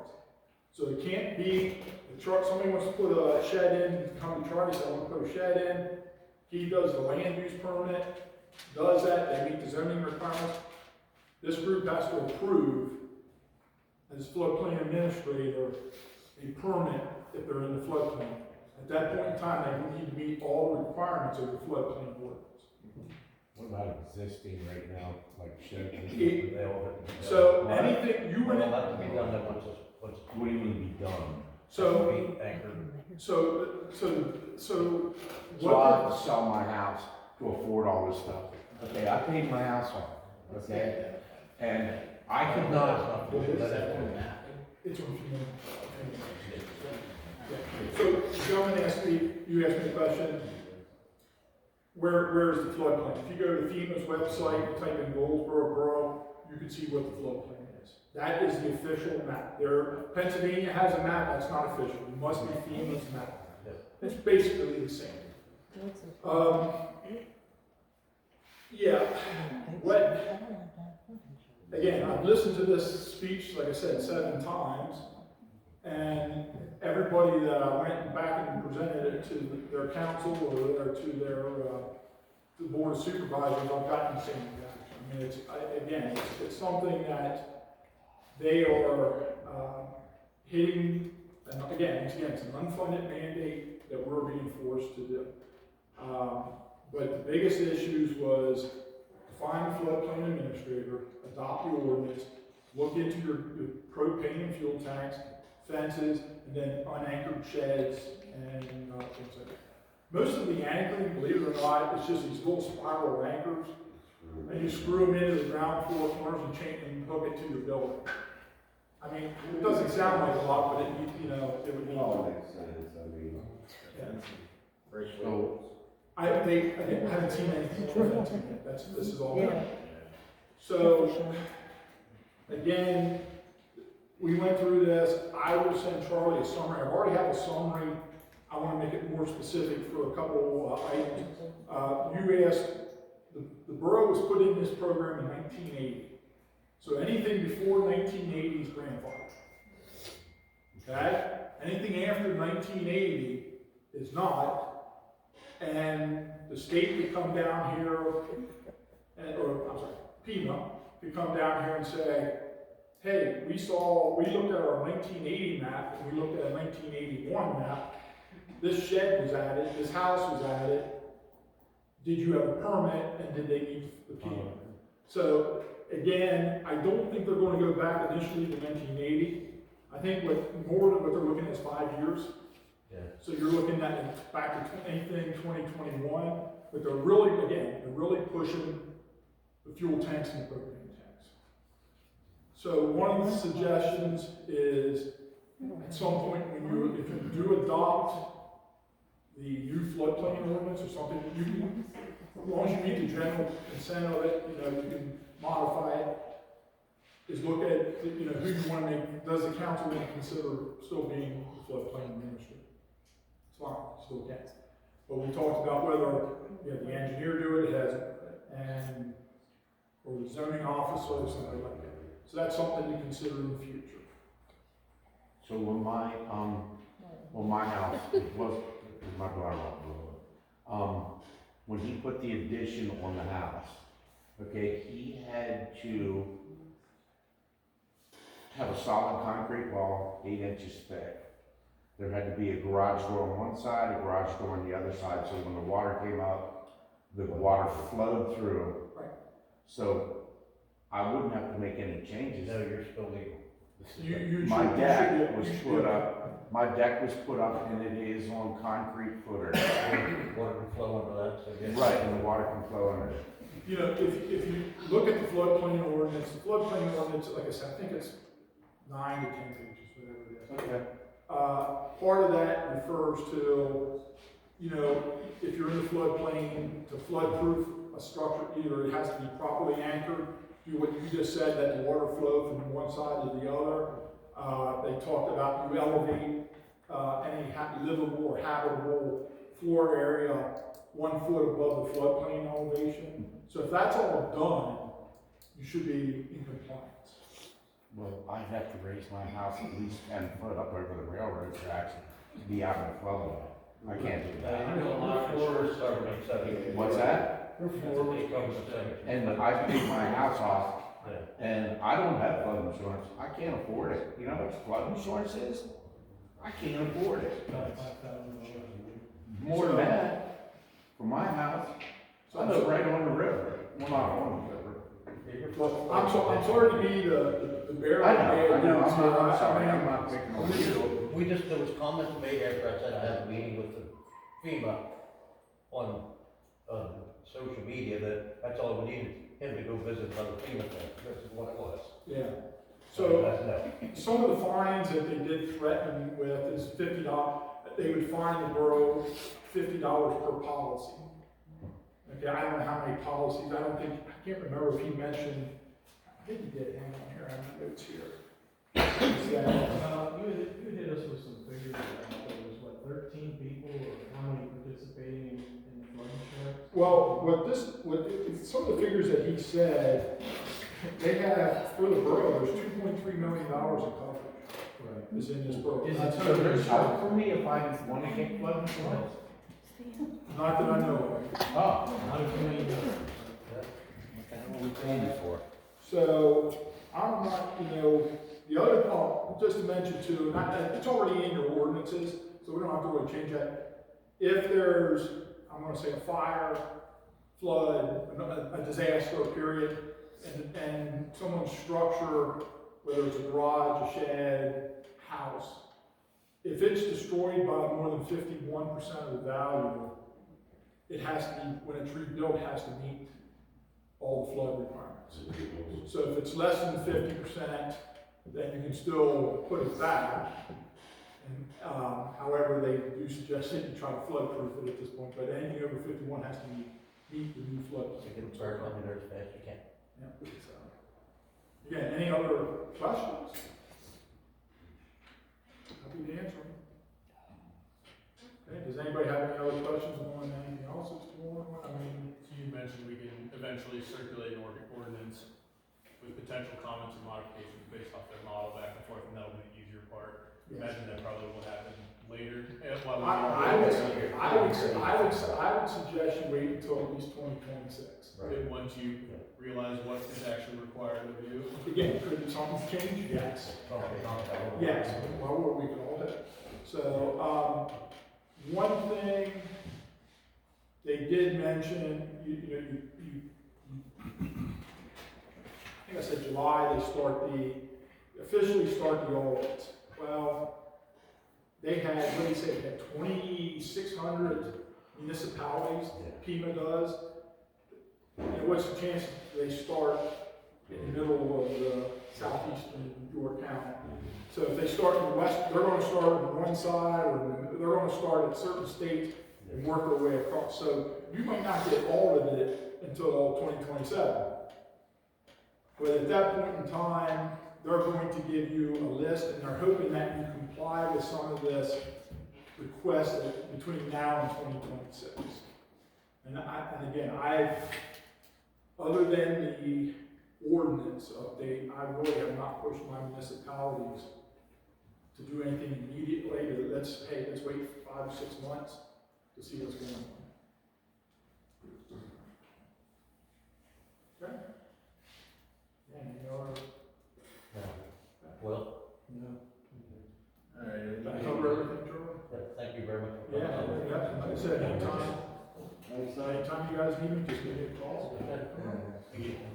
So it can't be, the truck, somebody wants to put a shed in, come to Charlie, say, I want to put a shed in. He does the land use permit, does that, they meet the zoning requirements. This group has to approve, as floodplain administrator, a permit if they're in the floodplain. At that point in time, they need to meet all the requirements of the floodplain ordinance. What about existing right now, like sheds? So anything, you Well, went in, that can be done, then once What do you mean be done? so, be anchored. so. So I have to sell my house to afford all this stuff. Okay, I paid my house off, okay? And I could not, It's on So, the gentleman asked me, you asked me a question, where is the floodplain? If you go to FEMA's website, and type in Goldsboro borough, you can see what the floodplain is. That is the official map. Pennsylvania has a map that's not official, it must be FEMA's map. It's basically the same. Yeah, again, I've listened to this speech, like I said, 7 times, and everybody that I went back and presented it to their council or to their the board of supervisors, I've gotten the same reaction. I mean, it's something that they are hitting, and again, it's an unfunded mandate that we're being forced to do. But the biggest issues was define the floodplain administrator, adopt the ordinance, look into your propane and fuel tanks, fences, and then unanchored sheds and things like that. Most of the anchoring, believe it or not, is just these little spiral anchors, and you screw them into the ground floor corners and chain and hook it to your building. I mean, it doesn't sound like a lot, but it would be. Oh, makes sense, I mean. Yeah. so, I haven't seen anything yet. This is all. Yeah. So, again, we went through this. I will send Charlie a summary. I've already have a summary. I want to make it more specific for a couple items. You asked, the borough was put in this program in 1980. So anything before 1980 is grandfathered. Okay? Anything after 1980 is not. And the state could come down here, FEMA could come down here and say, hey, we looked at our 1980 map and we looked at a 1981 map. This shed was added, this house was added. Did you have a permit and did they meet the FEMA? So again, I don't think they're going to go back initially to 1980. I think what they're looking at is 5 years. Yeah. So you're looking at back to anything 2021, but they're really pushing the fuel tanks and the propane tanks. So one of the suggestions is at some point if you do adopt the new floodplain ordinance or something, you can, as long as you meet the general consent of it, you can modify it. Is look at, who you want to make, does the council want to consider still being the floodplain administrator? It's fine, still can. But we talked about whether the engineer do it, or the zoning officer or something like that. So that's something to consider in the future. so when my house, it was my brother, when he put the addition on the house, okay, he had to have a solid concrete wall, 8 inches thick. There had to be a garage door on one side, a garage door on the other side, so when the water came up, the water flowed through. Right. So I wouldn't have to make any changes. No, you're still legal. My deck was put up and it is on concrete footer. Water can flow under that, so yes. Right, and the water can flow under it. If you look at the floodplain ordinance, like I said, I think it's 9 to 10 pages, whatever it is. Okay. Part of that refers to, if you're in the floodplain, to flood-proof a structure, either it has to be properly anchored, do what you just said, that the water flow from one side to the other. They talked about you elevate any livable or habitable floor area 1 foot above the floodplain elevation. So if that's all done, you should be in compliance. Well, I'd have to raise my house at least 10 foot up over the railroad tracks to be out of the flood line. I can't do that. What's that? And I paid my house off, and I don't have flood insurance. I can't afford it. You know how much flood insurance is? I can't afford it. More than that, for my house, I live right on the river. Well, not on the river. I'm sorry to be the bearer I of bad know, news here. I'm sorry, I'm not picking on you. There was comments made after I said I had a meeting with the FEMA on, social media that's all we needed, him to go visit another FEMA thing, this is what it was. Yeah. So, Some of the fines that they did threaten with is $50. They would fine the borough $50 per policy. Okay, I don't know how many policies. I can't remember if he mentioned. I think he did. Hang on here. I have my notes here. You hit us with some figures about there was what, 13 people or how many participating in the flood insurance? Well, some of the figures that he said, they have for the borough. There's $2.3 million of coverage. Right. Is in this borough. Is it So there's help for me if I want to get flood insurance? Not that I know of. Oh. Not if you ain't done it. What the hell are we paying you for? So I'm not, the other part, just to mention too, it's already in your ordinances, so we don't have to really change that. If there's, I'm gonna say a fire, flood, a disaster period, and someone's structure, whether it's a garage, a shed, house, if it's destroyed by more than 51% of the value, it has to be, when it's rebuilt, it has to meet all the flood requirements. So if it's less than 50%, then you can still put it back. And, however, they do suggest that you try to flood proof it at this point, but anything over 51 has to meet the new flood. you can start on there as fast as you can. Yeah, so. Again, any other questions? Happy to answer them. Okay, does anybody have any other questions on anything else that's going on? So you mentioned we can eventually circulate an ordinance with potential comments and modifications based off their model back and forth, and that'll be the easier part. Imagine that probably will happen later. I would suggest you wait until at least 2026. And once you realize what is actually required of you. Again, could something change? Yes. Yes, well, we can all do. So, one thing they did mention, I think I said July, they officially start the audits. Well, they had, what did he say, they had 2,600 municipalities, FEMA does. And what's the chance they start in the middle of the southeastern York County? So if they start in the west, they're gonna start on one side, or they're gonna start at certain states and work their way across. So you might not get audited until 2027. But at that point in time, they're going to give you a list, and they're hoping that you comply with some of this request between now and 2026. And again, other than the ordinance update, I really have not pushed my municipalities to do anything immediately. Let's wait 5 or 6 months to see what's going on. Okay? Any other? Well, No. All right. Did I cover everything, Jordan? thank you very much. Yeah, like I said, anytime you guys need me, just give me a call.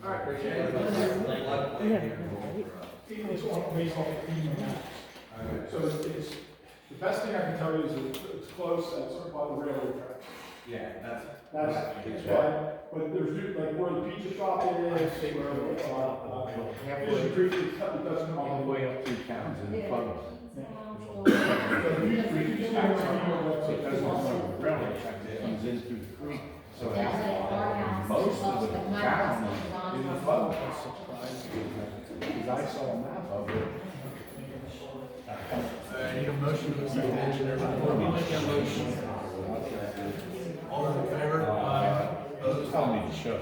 All right, appreciate it. It's on based on so it's, the best thing I can tell you is it's close, it's by the railroad track. Yeah, That's fine, but there's, like, where the pizza shop is, where, Fisher Creek, it doesn't come all the way up through towns and funnels. Because one of the railroad tracks that comes in through the creek, so most of the town is in the funnel. Because I saw a map of it. I need a motion to accept the engineer's report. I'll make that motion. All in favor? Aye. Opposed? Tell me to shut.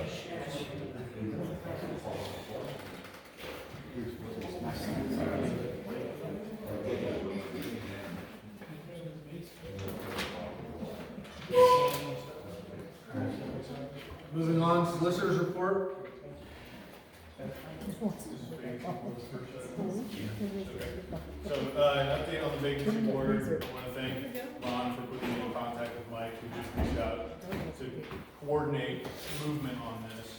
Moving on, solicitors report. So, an update on the vacancy board, I want to thank Ron for putting me in contact with Mike, who just reached out to coordinate movement on this.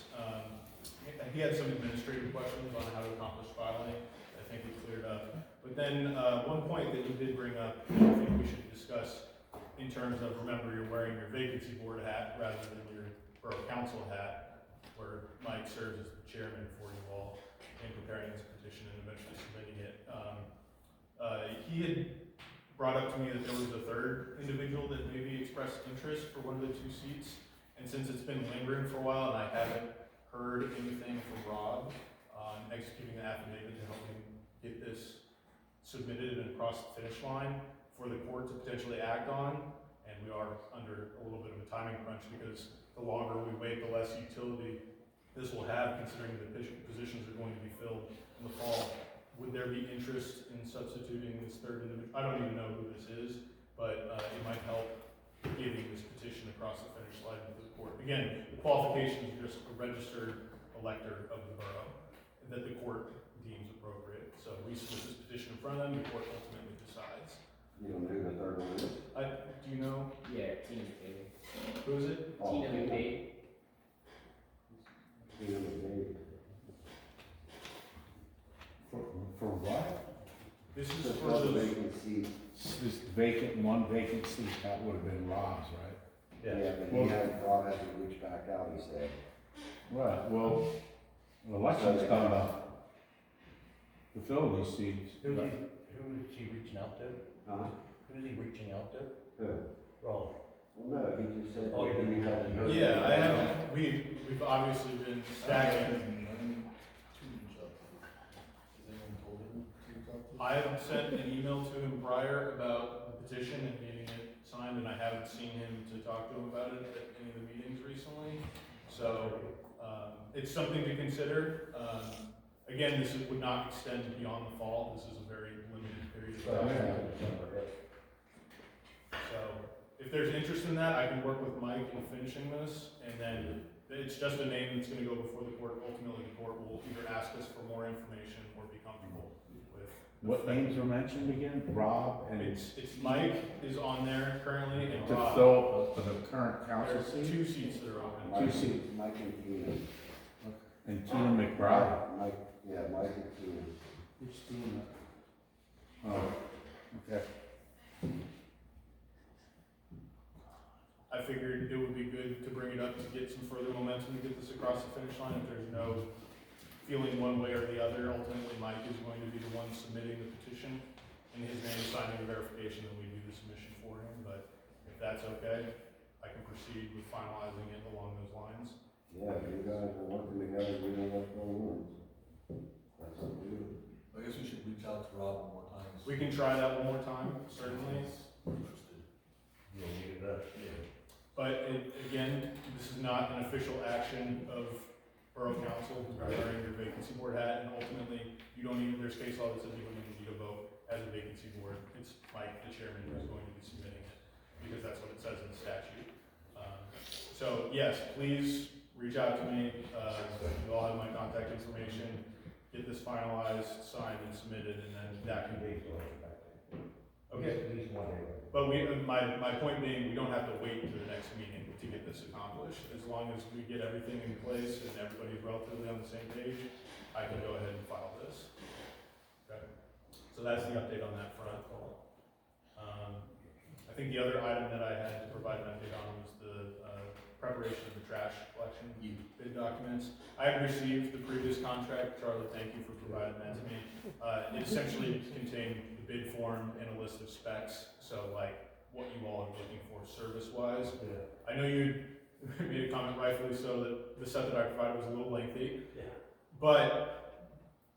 He had some administrative questions on how to accomplish filing, I think we cleared up. But then, one point that you did bring up, that I think we should discuss in terms of, remember, you're wearing your vacancy board hat rather than your borough council hat, where Mike serves as the chairman for you all in preparing this petition and eventually submitting it. He had brought up to me that there was a third individual that maybe expressed interest for one of the two seats. And since it's been lingering for a while and I haven't heard anything from Rob on executing the affidavit to help him get this submitted and across the finish line for the court to potentially act on, and we are under a little bit of a timing crunch because the longer we wait, the less utility this will have, considering the positions are going to be filled in the fall. Would there be interest in substituting this third individual? I don't even know who this is, but it might help getting this petition across the finish line to the court. Again, the qualification is just a registered elector of the borough that the court deems appropriate. So we submit this petition in front of them, the court ultimately decides. You don't know who the third one is? Do you know? Yeah, Tina McDade. Who is it? Tina McDade. Tina McDade. For what? This is Just for for the the, vacancy. This vacant, one vacancy, that would have been Rob's, right? Yeah, but he had, Rob hasn't reached back out, he said. Right, well, the election's coming up to fill these seats. Who is he reaching out to? Huh? Who's he reaching out to? Who? Rob. Well, no, he just said. Oh, that he hadn't heard. yeah, I haven't, we've obviously been stacking. I have sent an email to him prior about the petition and getting it signed, and I haven't seen him to talk to him about it at any of the meetings recently. So, it's something to consider. Again, would not extend beyond the fall. This is a very limited period of time. So, if there's interest in that, I can work with Mike in finishing this, and then it's just a name that's gonna go before the court. Ultimately, the court will either ask us for more information or be comfortable with. What names were mentioned again? Rob and It's Mike is on there currently, and to Rob. fill for the current council There's seat? 2 seats that are open. Mike, Two seats. Mike and Tina. And Tina McBride? Mike, yeah, Mike and Tina. Who's Tina? Oh, okay. I figured it would be good to bring it up to get some further momentum to get this across the finish line. If there's no feeling one way or the other, ultimately Mike is going to be the one submitting the petition, and his name is signing the verification, and we do the submission for him. But if that's okay, I can proceed with finalizing it along those lines. Yeah, you guys are working together, we know what's going on. That's what we do. I guess we should reach out to Rob one more time. We can try that one more time, certainly. Interested. You'll need it up. Yeah. But again, this is not an official action of Borough Council regarding your vacancy board hat, and ultimately, you don't even, there's case law that says you don't even need a vote as a vacancy board. It's Mike, the chairman, who's going to be submitting it, because that's what it says in the statute. So yes, please reach out to me, you all have my contact information, get this finalized, signed, and submitted, and then that can be. Okay. But my point being, we don't have to wait until the next meeting to get this accomplished. As long as we get everything in place and everybody's relatively on the same page, I can go ahead and file this. Okay. So that's the update on that front. I think the other item that I had to provide an update on was the preparation of the trash collection bid documents. I have received the previous contract. Charlie, thank you for providing that to me. It essentially contained the bid form and a list of specs, so like what you all are looking for service-wise. I know you made a comment, rightfully so, that the set that I provided was a little lengthy, but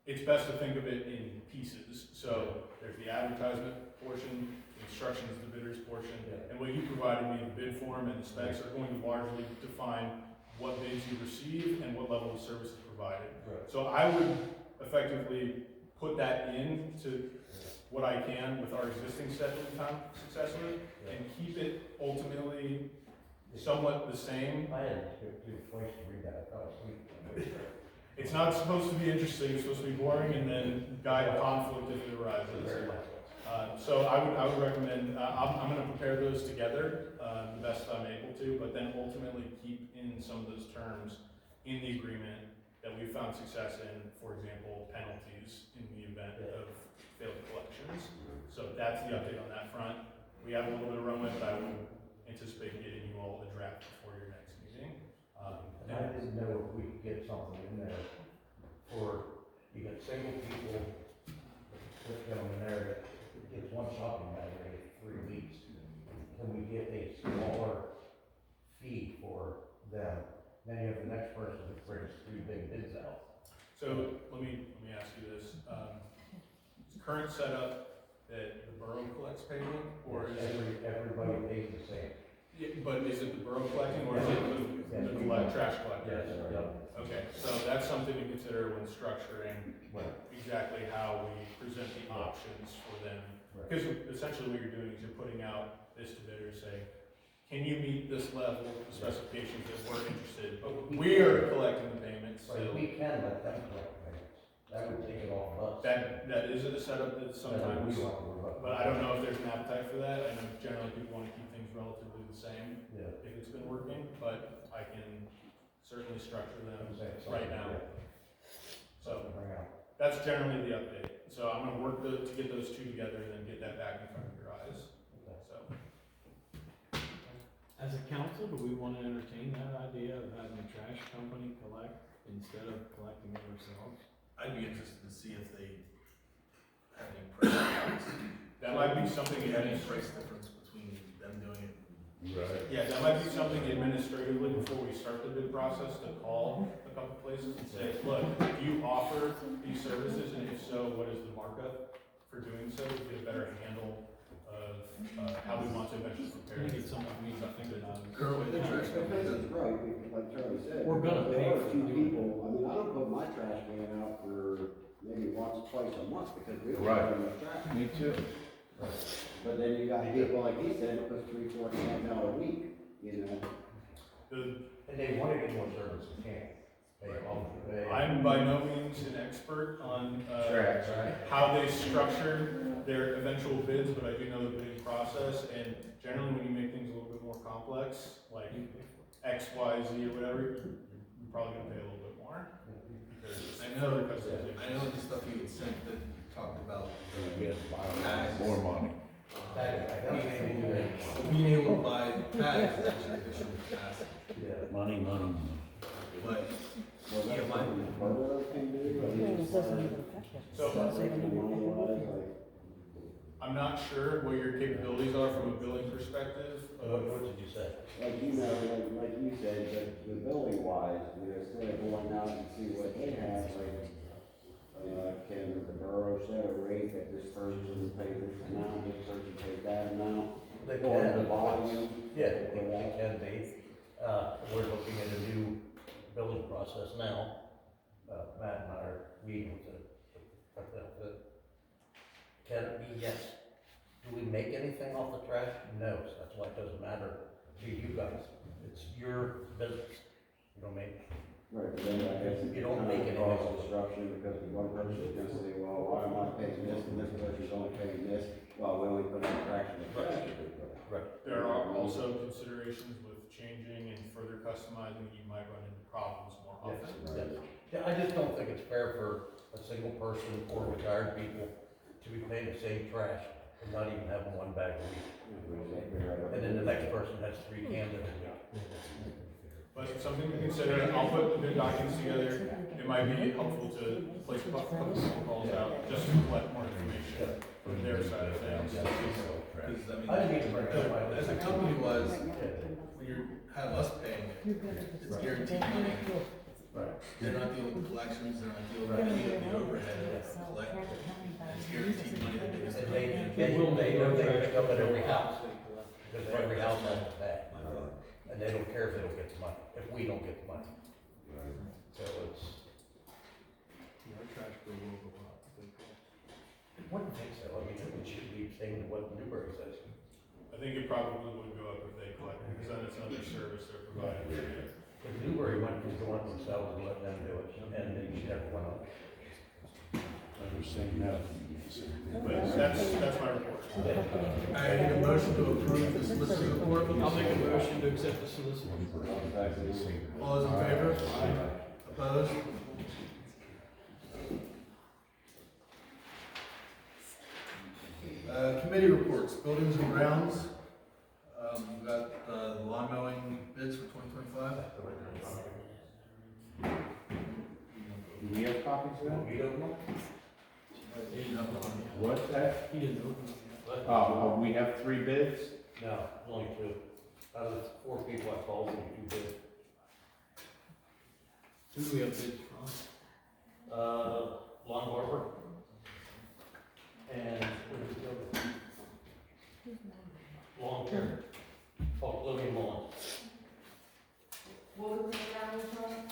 it's best to think of it in pieces. So there's the advertisement portion, the instructions, the bidder's portion, and what you provided me, the bid form and the specs are going to largely define what bids you receive and what level of service is provided. So I would effectively put that into what I can with our existing set that we've had success with, and keep it ultimately somewhat the same. I had to skip through twice to read that, I fell asleep. It's not supposed to be interesting, it's supposed to be boring and then guide conflict if it arises. Very much. So I would recommend, I'm gonna prepare those together, the best I'm able to, but then ultimately keep in some of those terms in the agreement that we found success in, for example, penalties in the event of failed collections. So that's the update on that front. We have a little bit of runway, but I would anticipate getting you all the draft before your next meeting. And I didn't know if we could get something in there for, you got single people, put them in there, that gets one shopping bag every 3 weeks. Can we get a smaller fee for them? Then you have the next person that brings 3 big bids out. So let me ask you this. Is current setup that the borough collects payment, or is it? Everybody pays the same. Yeah, but is it the borough collecting, or is it the trash collectors? Okay, so that's something to consider when structuring exactly how we present the options for them. Because essentially what you're doing is you're putting out this to bidders saying, can you meet this level of specifications that we're interested, but we are collecting the payments, so. We can let them collect payments. That would take it off of us. That is a setup that sometimes, but I don't know if there's an appetite for that. I know generally people want to keep things relatively the same if it's been working, but I can certainly structure them right now. So that's generally the update. So I'm gonna work to get those two together and then get that back in front of your eyes. So. As a council, do we want to entertain that idea of having a trash company collect instead of collecting it ourselves? I'd be interested to see if they have any price difference. That might be something Any price difference between them doing it. Right. Yeah, that might be something administratively before we start the bid process to call a couple places and say, look, do you offer these services, and if so, what is the markup for doing so? To get a better handle of how we want to eventually I prepare. think it's something we need to think about. The trash company is right, like Charlie said. We're gonna there pay are for a few doing people, I mean, I don't put my trash can out for maybe once, twice a month, because we don't Right. have enough trash. Me too. But then you got people, like he said, that puts 3-4 cans out a week, you know? And they want to get more service, they can't. I'm by no means an expert on Trash, right? how they structure their eventual bids, but I do know the bidding process, and generally when you make things a little bit more complex, like X, Y, Z or whatever, you're probably gonna pay a little bit more. I know the stuff you had sent that talked about tags. More money. Being able to buy tags is actually an issue with gas. Money. But, Was that something the borough can do? I mean, It doesn't even affect us. So like, I'm not sure what your capabilities are from a billing perspective. What did you say? like, you know, like you said, the building wise, you know, instead of going out and see what they have, like, can the borough set a rate that this person pays this amount, this person pays that amount? They Or can. the volume? Yeah, they can be. We're looking at a new billing process now. Matt and I are meeting to cut that bit. Can it be? Yes. Do we make anything off the trash? No, so that's why it doesn't matter to you guys. It's your business. You don't make. Right, but then I guess You don't make it cross anymore. disruption, because the one person is gonna say, well, why am I paying this, and this person's only paying this? Well, we only put in a fraction of trash. Right. There are also considerations with changing and further customizing, you might run into problems more often. Yeah, I just don't think it's fair for a single person or retired people to be paying the same trash and not even having one bag a week. And then the next person has 3 cans in a week. But it's something to consider. I'll put the bid documents together. It might be helpful to place a couple phone calls out just to collect more information from their side of things. because I didn't need to bring that up. as a company was, when you have us paying it, it's guaranteed money. They're not dealing with collections, they're not dealing with any of the overhead of collect. It's guaranteed money that they just. And they know they pick up at every house, because every house has a bag. And they don't care if they don't get the money, if we don't get the money. So it's, Our trash bill will go up. I wouldn't think so, I mean, it should be same as what Newbury says. I think it probably would go up if they collect, because then it's another service service they're providing. If Newbury went to do it themselves and let them do it, and they never went up. But that's my report. I need a motion to approve the solicitor's report. I'll make a motion to accept the solicitor. All those in favor? Opposed? Committee reports, buildings and grounds. We've got, the lawn mowing bids for 2025. Do we have copies of that? What's that? He didn't open it. We have 3 bids? No, only 2. Out of the 4 people I called, only 2 did. Who do we have bids from? Lawn Barber. And what is the other? Lawn Care. Living Lawn. What was the name of that one, Charlie?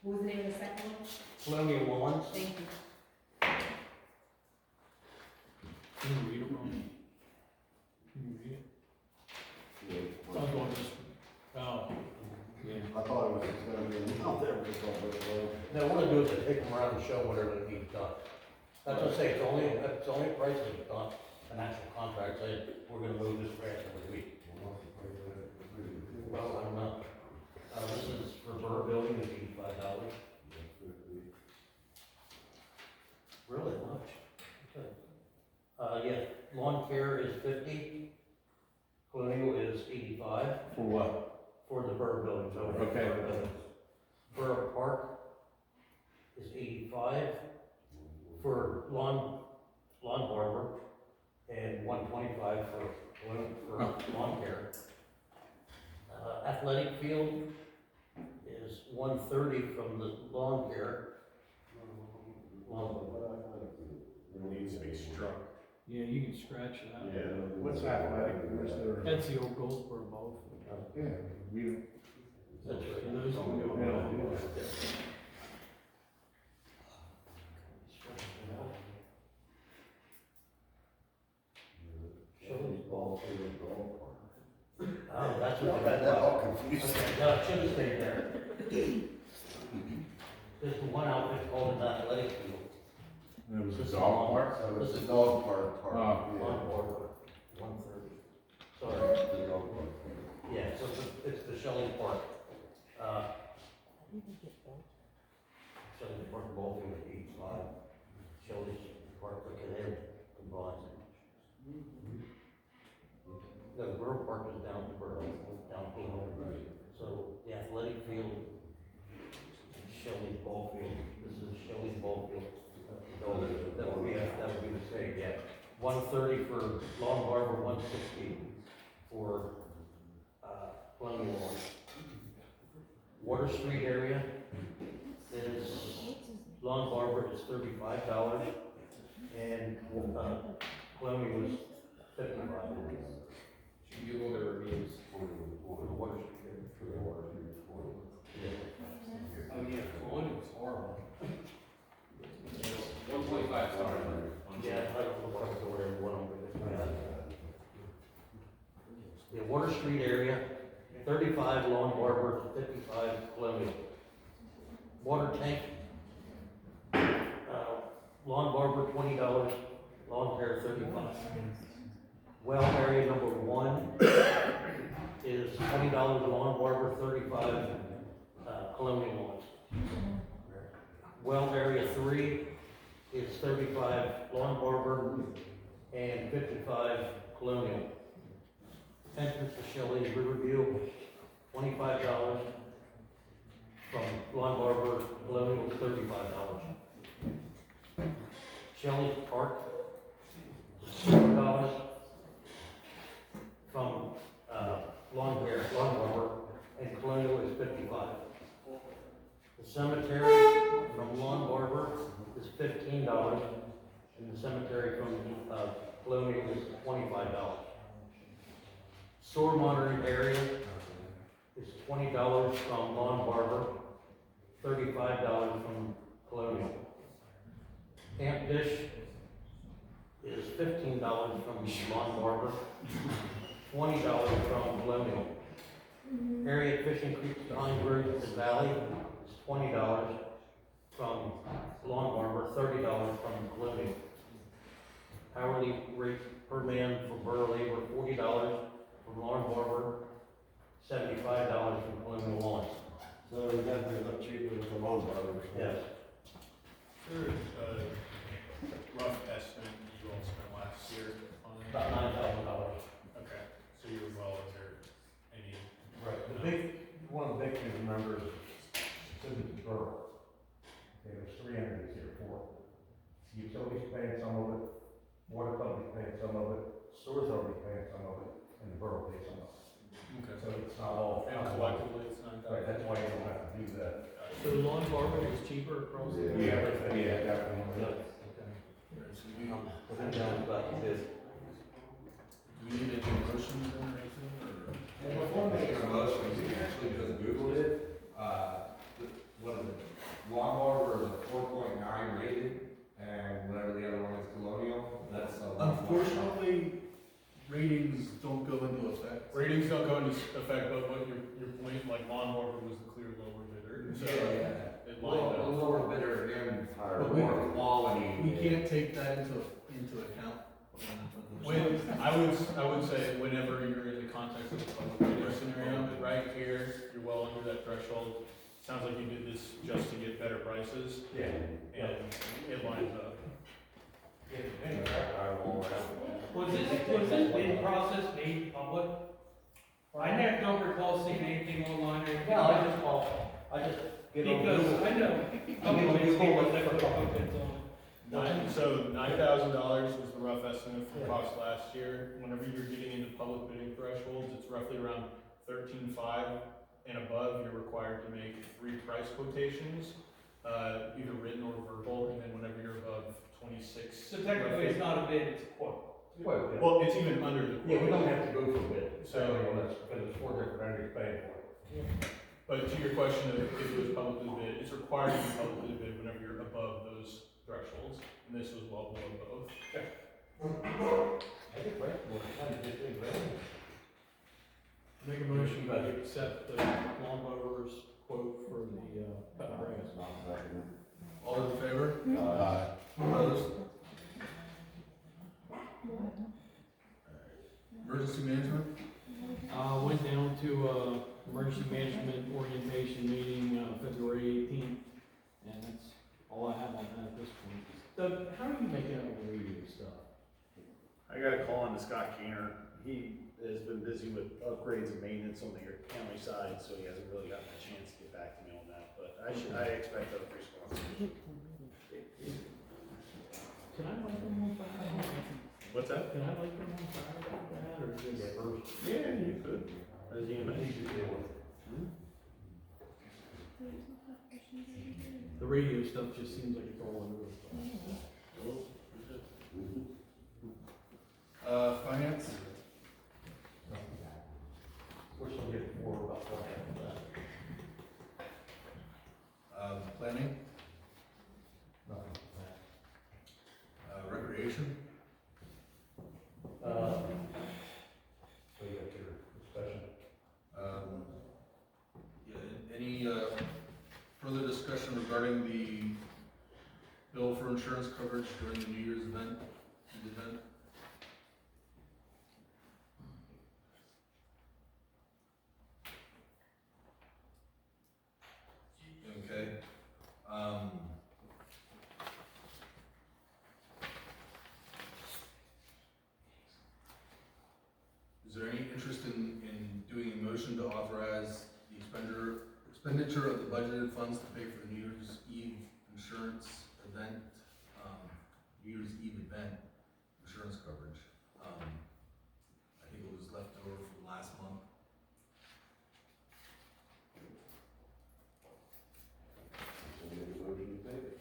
What was the name of the second one? Colonial Lawns. Thank you. Can you read it from? Can you read it? I was going this. Oh. I thought it was gonna be out there, just on the road. Now, what I do is I take them around and show whatever they need done. That's what I say, it's only a price that it's on an actual contract, saying, we're gonna move this grass every week. Well, I don't know. This is for borough building, it's $85. Really much? Okay. Yeah, lawn care is 50, colonial is 85. For what? For the borough building, so. Okay. Borough park is 85 for lawn barber, and 125 for lawn care. Athletic field is 130 from the lawn care. It needs to be struck. Yeah, you can scratch it out. Yeah. What's athletic? Where's their? That's the old Goldsboro ball. Yeah, we. That's right. And those can go. We don't do that. Oh, that's what I got that all confused. Okay, no, it should have stayed there. There's the one outfit called an athletic field. It was This a is dog lawn- park? This is dog park. lawn barber, 130. Sorry. Yeah, so it's the Shelley Park. Shelley Park ball field at 85. Shelley Park, look at it, combined. The borough park is down to borough, down below. So the athletic field, Shelley's ball field, this is Shelley's ball field. So that would be the same, yeah. 130 for lawn barber, 160 for, Colonial Lawn. Water Street area is, lawn barber is $35, and, Colonial is $55. You Google the reviews. For the water street. For the water street. Yeah. Oh, yeah, one was horrible. 125 stars. Yeah, I don't know what I was ordering, one over there. The Water Street area, 35 lawn barber, 55 colonial. Water tank, lawn barber, $20, lawn care, 35. Well area number 1 is $20 lawn barber, 35 colonial lawns. Well area 3 is 35 lawn barber and 55 colonial. Entrance to Shelley's Riverview, $25 from lawn barber, colonial, $35. Shelley's Park, $6 from lawn barber, and colonial is 55. The cemetery from lawn barber is $15, and the cemetery from colonial is $25. Sewer monitoring area is $20 from lawn barber, $35 from colonial. Camp dish is $15 from lawn barber, $20 from colonial. Area Fishing Creek, Pine Grove, and Valley is $20 from Lawn Barber, $30 from Colonial. Hourly rate per man for borough labor, $40 from Lawn Barber, $75 from Colonial Lawn. So we definitely look cheaper with the lawn mowers. Yes. Sure. Rough estimate you all spent last year on it? About $9,000. Okay, so you're well under any. Right, one of the big things to remember is the borough. Okay, there's 300 here, 4. Utilities paying some of it, water company's paying some of it, sewer authority's paying some of it, and the borough pays some of it. Okay. So it's not all. And collectively, it's not Right, that's why you don't have to do that. So the lawn barber was cheaper across the. Yeah, definitely. I'm down about this. Do we need any motions or anything, or? Well, before making a motion, we actually just Googled it, what is it? Lawn Barber is a 4.9 rated, and whatever the other one is, Colonial, that's a. Unfortunately, ratings don't go into effect. Ratings don't go into effect, but what your point, like Lawn Barber was the clear lower bidder, so it lined A up. lower bidder and But we- more quality. We can't take that into account. I would say whenever you're in the context of a public bidding scenario, right here, you're well under that threshold. Sounds like you did this just to get better prices, Yeah. and it lines up. Was this bid process made public? Don't recall seeing anything online or anything. No, I just get on Google. I know. So $9,000 was the rough estimate for cost last year. Whenever you're getting into public bidding thresholds, it's roughly around 13.5 and above. You're required to make 3 price quotations, either written or verbal, and then whenever you're above 26. So technically, it's not a bid, it's a quote. Well, it's even under the quote. Yeah, we don't have to go for a bid, So- because it's 4 different entities paying for it. But to your question of if it was publicly bid, it's required to be publicly bid whenever you're above those thresholds, and this was well below both. I think, right, we're kind of just doing that. Make a motion to accept the lawn barber's quote for the, grass. All in favor? Aye. Opposed? Emergency management? Went down to, emergency management orientation meeting, February 18th, and that's all I have on that at this point. Doug, how are you making out with the radio stuff? I got a call on to Scott Keener. He has been busy with upgrades and maintenance on the county side, so he hasn't really gotten a chance to get back to me on that, but I expect a response. Can I light them on fire? What's that? Can I light them on fire like that, or just? Yeah, you could. As EMS. The radio stuff just seems like it's all over the place. Finance? We're still getting more about that. Planning? Nothing. Recreation? So you got your discussion. Yeah, any, further discussion regarding the bill for insurance coverage during the New Year's event? Okay, is there any interest in doing a motion to authorize the expenditure of the budgeted funds to pay for the New Year's Eve insurance event, New Year's Eve event insurance coverage? I think it was left over from last month. Make a motion to pay it.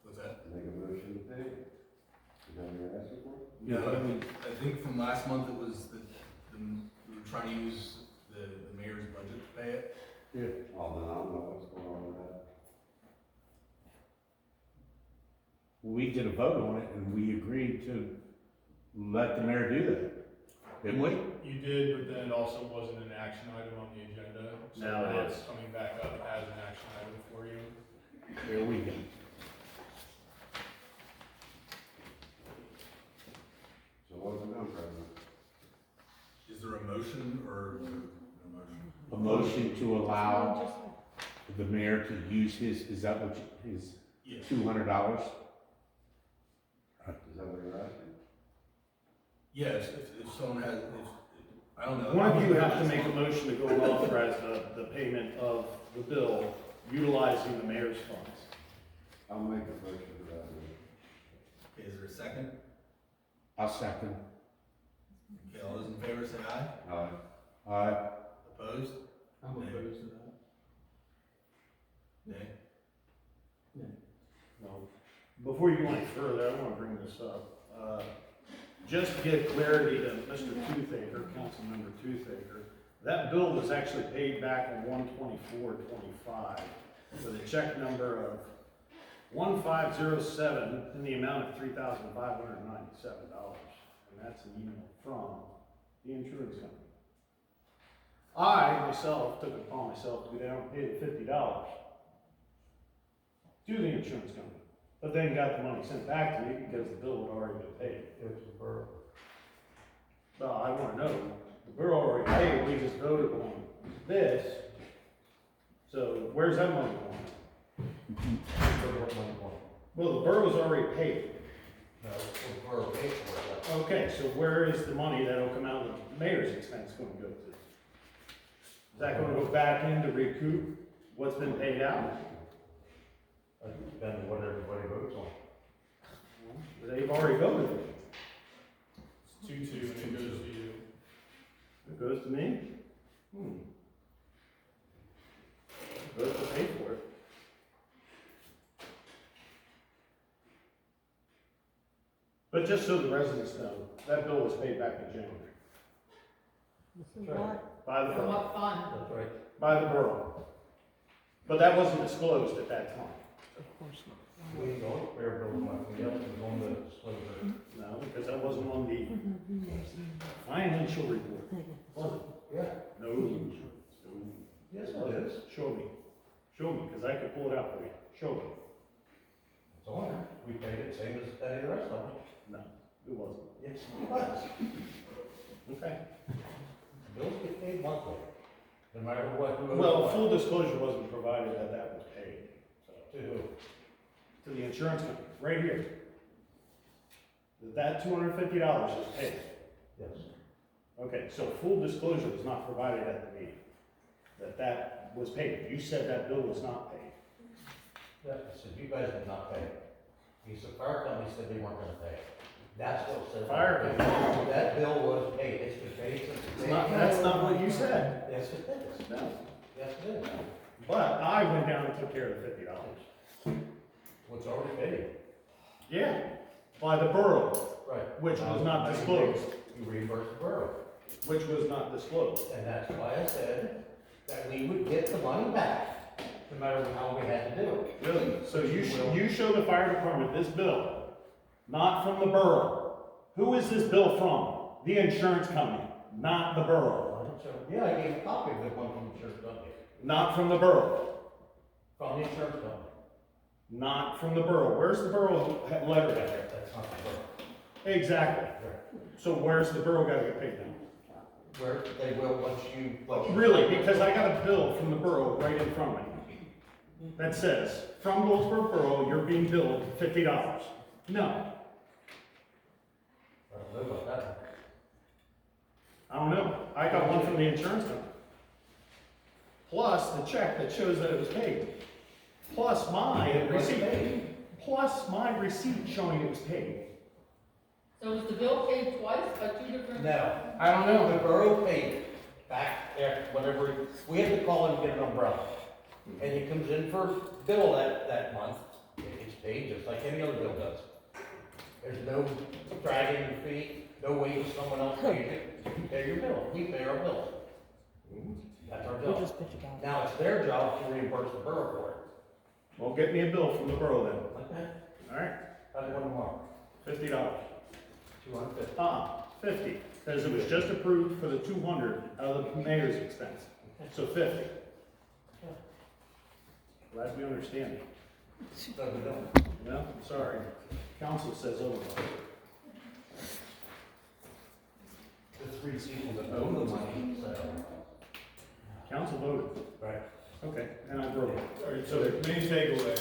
What's that? Make a motion to pay it. Is that what you're asking for? Yeah, I mean, I think from last month it was we were trying to use the mayor's budget to pay it. Yeah. Well, then I don't know what's going on with that. We did a vote on it and we agreed to let the mayor do that, didn't we? You did, but then it also wasn't an action item on the agenda. So Now it now is. it's coming back up as an action item for you. Here we go. So what's it done, President? Is there a motion or is there no motion? A motion to allow the mayor to use his, is that what you, his Yes. $200? Is that what you're asking? Yes, if someone has, I don't know. One of you have to make a motion to go and authorize the payment of the bill utilizing the mayor's funds. I'll make a motion for that. Okay, is there a second? I'll second. Okay, all those in favor say aye. Aye. Opposed? I'm Nay. opposed to that. Nay. No. Before you go any further, I want to bring this up. Just to give clarity to Mr. Toothaker, Councilmember Toothaker, that bill was actually paid back on 1/24/25 with a check number of 1507 in the amount of $3,597. And that's an email from the insurance company. I, myself, took it upon myself to go down and pay the $50 to the insurance company. But then got the money sent back to me because the bill had already been paid. It's the borough. Well, I wanna know, the borough already paid, we just voted on this. So where's that money going? Well, the borough's already paid. No, the borough paid for it. Okay, so where is the money that'll come out of the mayor's expense gonna go to? Is that gonna go back in to recoup what's been paid out? Depends on what everybody votes on. They've already voted it. It's 2-2 and it goes to you. It goes to me? It goes to pay for it. But just so the residents know, that bill was paid back in January. By the For borough. what fund? That's right. By the borough. But that wasn't disclosed at that time. We know fair bill money, we have to go on the disclosure. No, because that wasn't on the financial report, was it? Yeah. No. No. Yes, it is. Show me. Show me, because I could pull it out for you. Show me. It's on there. We paid it same as any of the rest of them. No, it wasn't. Yes, it was. Okay. Bills get paid monthly, no matter what. Well, full disclosure wasn't provided that that was paid, so. To who? To the insurance company, right here. That $250 is paid. Yes. Okay, so full disclosure was not provided at the meeting, that was paid. You said that bill was not paid. Yeah, so you guys did not pay. The fire company said they weren't gonna pay. That's what said. Fire company. That bill was paid, it's been paid since. It's not, that's not what you said. Yes, it is. No. Yes, it is. But I went down and took care of the $50. What's already paid. Yeah, by the borough, Right. which was not disclosed, You reimbursed the borough. which was not disclosed. And that's why I said that we would get the money back, no matter how we had to do it. Really? So you show the fire department this bill, not from the borough. Who is this bill from? The insurance company, not the borough. Yeah, I gave a copy of the one from the insurance company. Not from the borough. From the insurance company. Not from the borough. Where's the borough letterhead? That's not the borough. Exactly. So where's the borough gotta get paid now? Where they will, once you. Really, because I got a bill from the borough right in front of me. That says, from Goldsboro Borough, you're being billed $50. No, I don't know about that. I don't know. I got one from the insurance company. Plus the check that shows that it was paid. Plus my receipt. Plus my receipt showing it was paid. So was the bill paid twice by two different? No. I don't know. The borough paid it back there, whatever, we had to call and get an umbrella. And it comes in for bill that month, it's paid just like any other bill does. There's no dragging your feet, no waiting for someone else to pay it. You pay your bill, we pay our bills. That's our job. Now it's their job to reimburse the borough for it. Well, get me a bill from the borough then. Okay. All right, How's one tomorrow? $50. 250. 50. Says it was just approved for the 200 out of the mayor's expense, so 50. Glad we understand. No, sorry. Council says otherwise. The three people that own the money, so. Council voted. Right. Okay, and I broke it. All right, so main takeaway,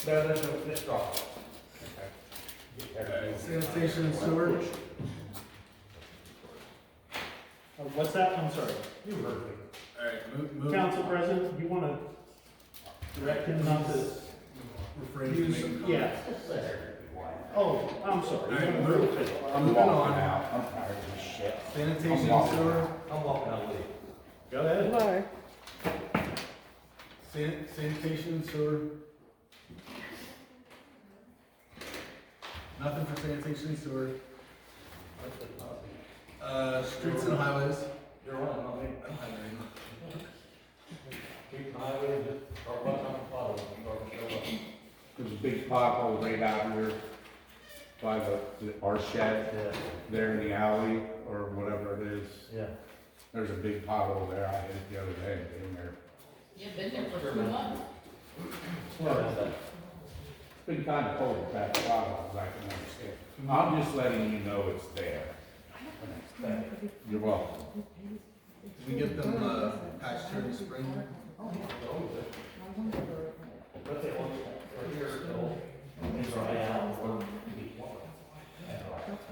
No, this drop. Sanitation and sewer, What's that? I'm sorry. You heard me. alright, move. Council President, you wanna direct him not to Refrain from use, making yeah. Oh, I'm sorry. All right, You're gonna move. move it. Moving on, I'm tired of this shit. sanitation and sewer, I'm walking out with you. Go ahead. Why? sanitation and sewer. Nothing for sanitation and sewer. Streets and highways. You're on, not me. I don't have any. Keep an eye on it, just start watching the puddle, start to show up. There's a big pothole right out here by our shed, there in the alley, or whatever it is. Yeah. There's a big pothole there, I hit it the other day, in there. You've been there for 2 months. It's been kind of cold back a while, as I can understand. I'm just letting you know it's there. You're welcome. Did we get them, patched here in the spring? But they want, or here, still, and dry out, or keep one.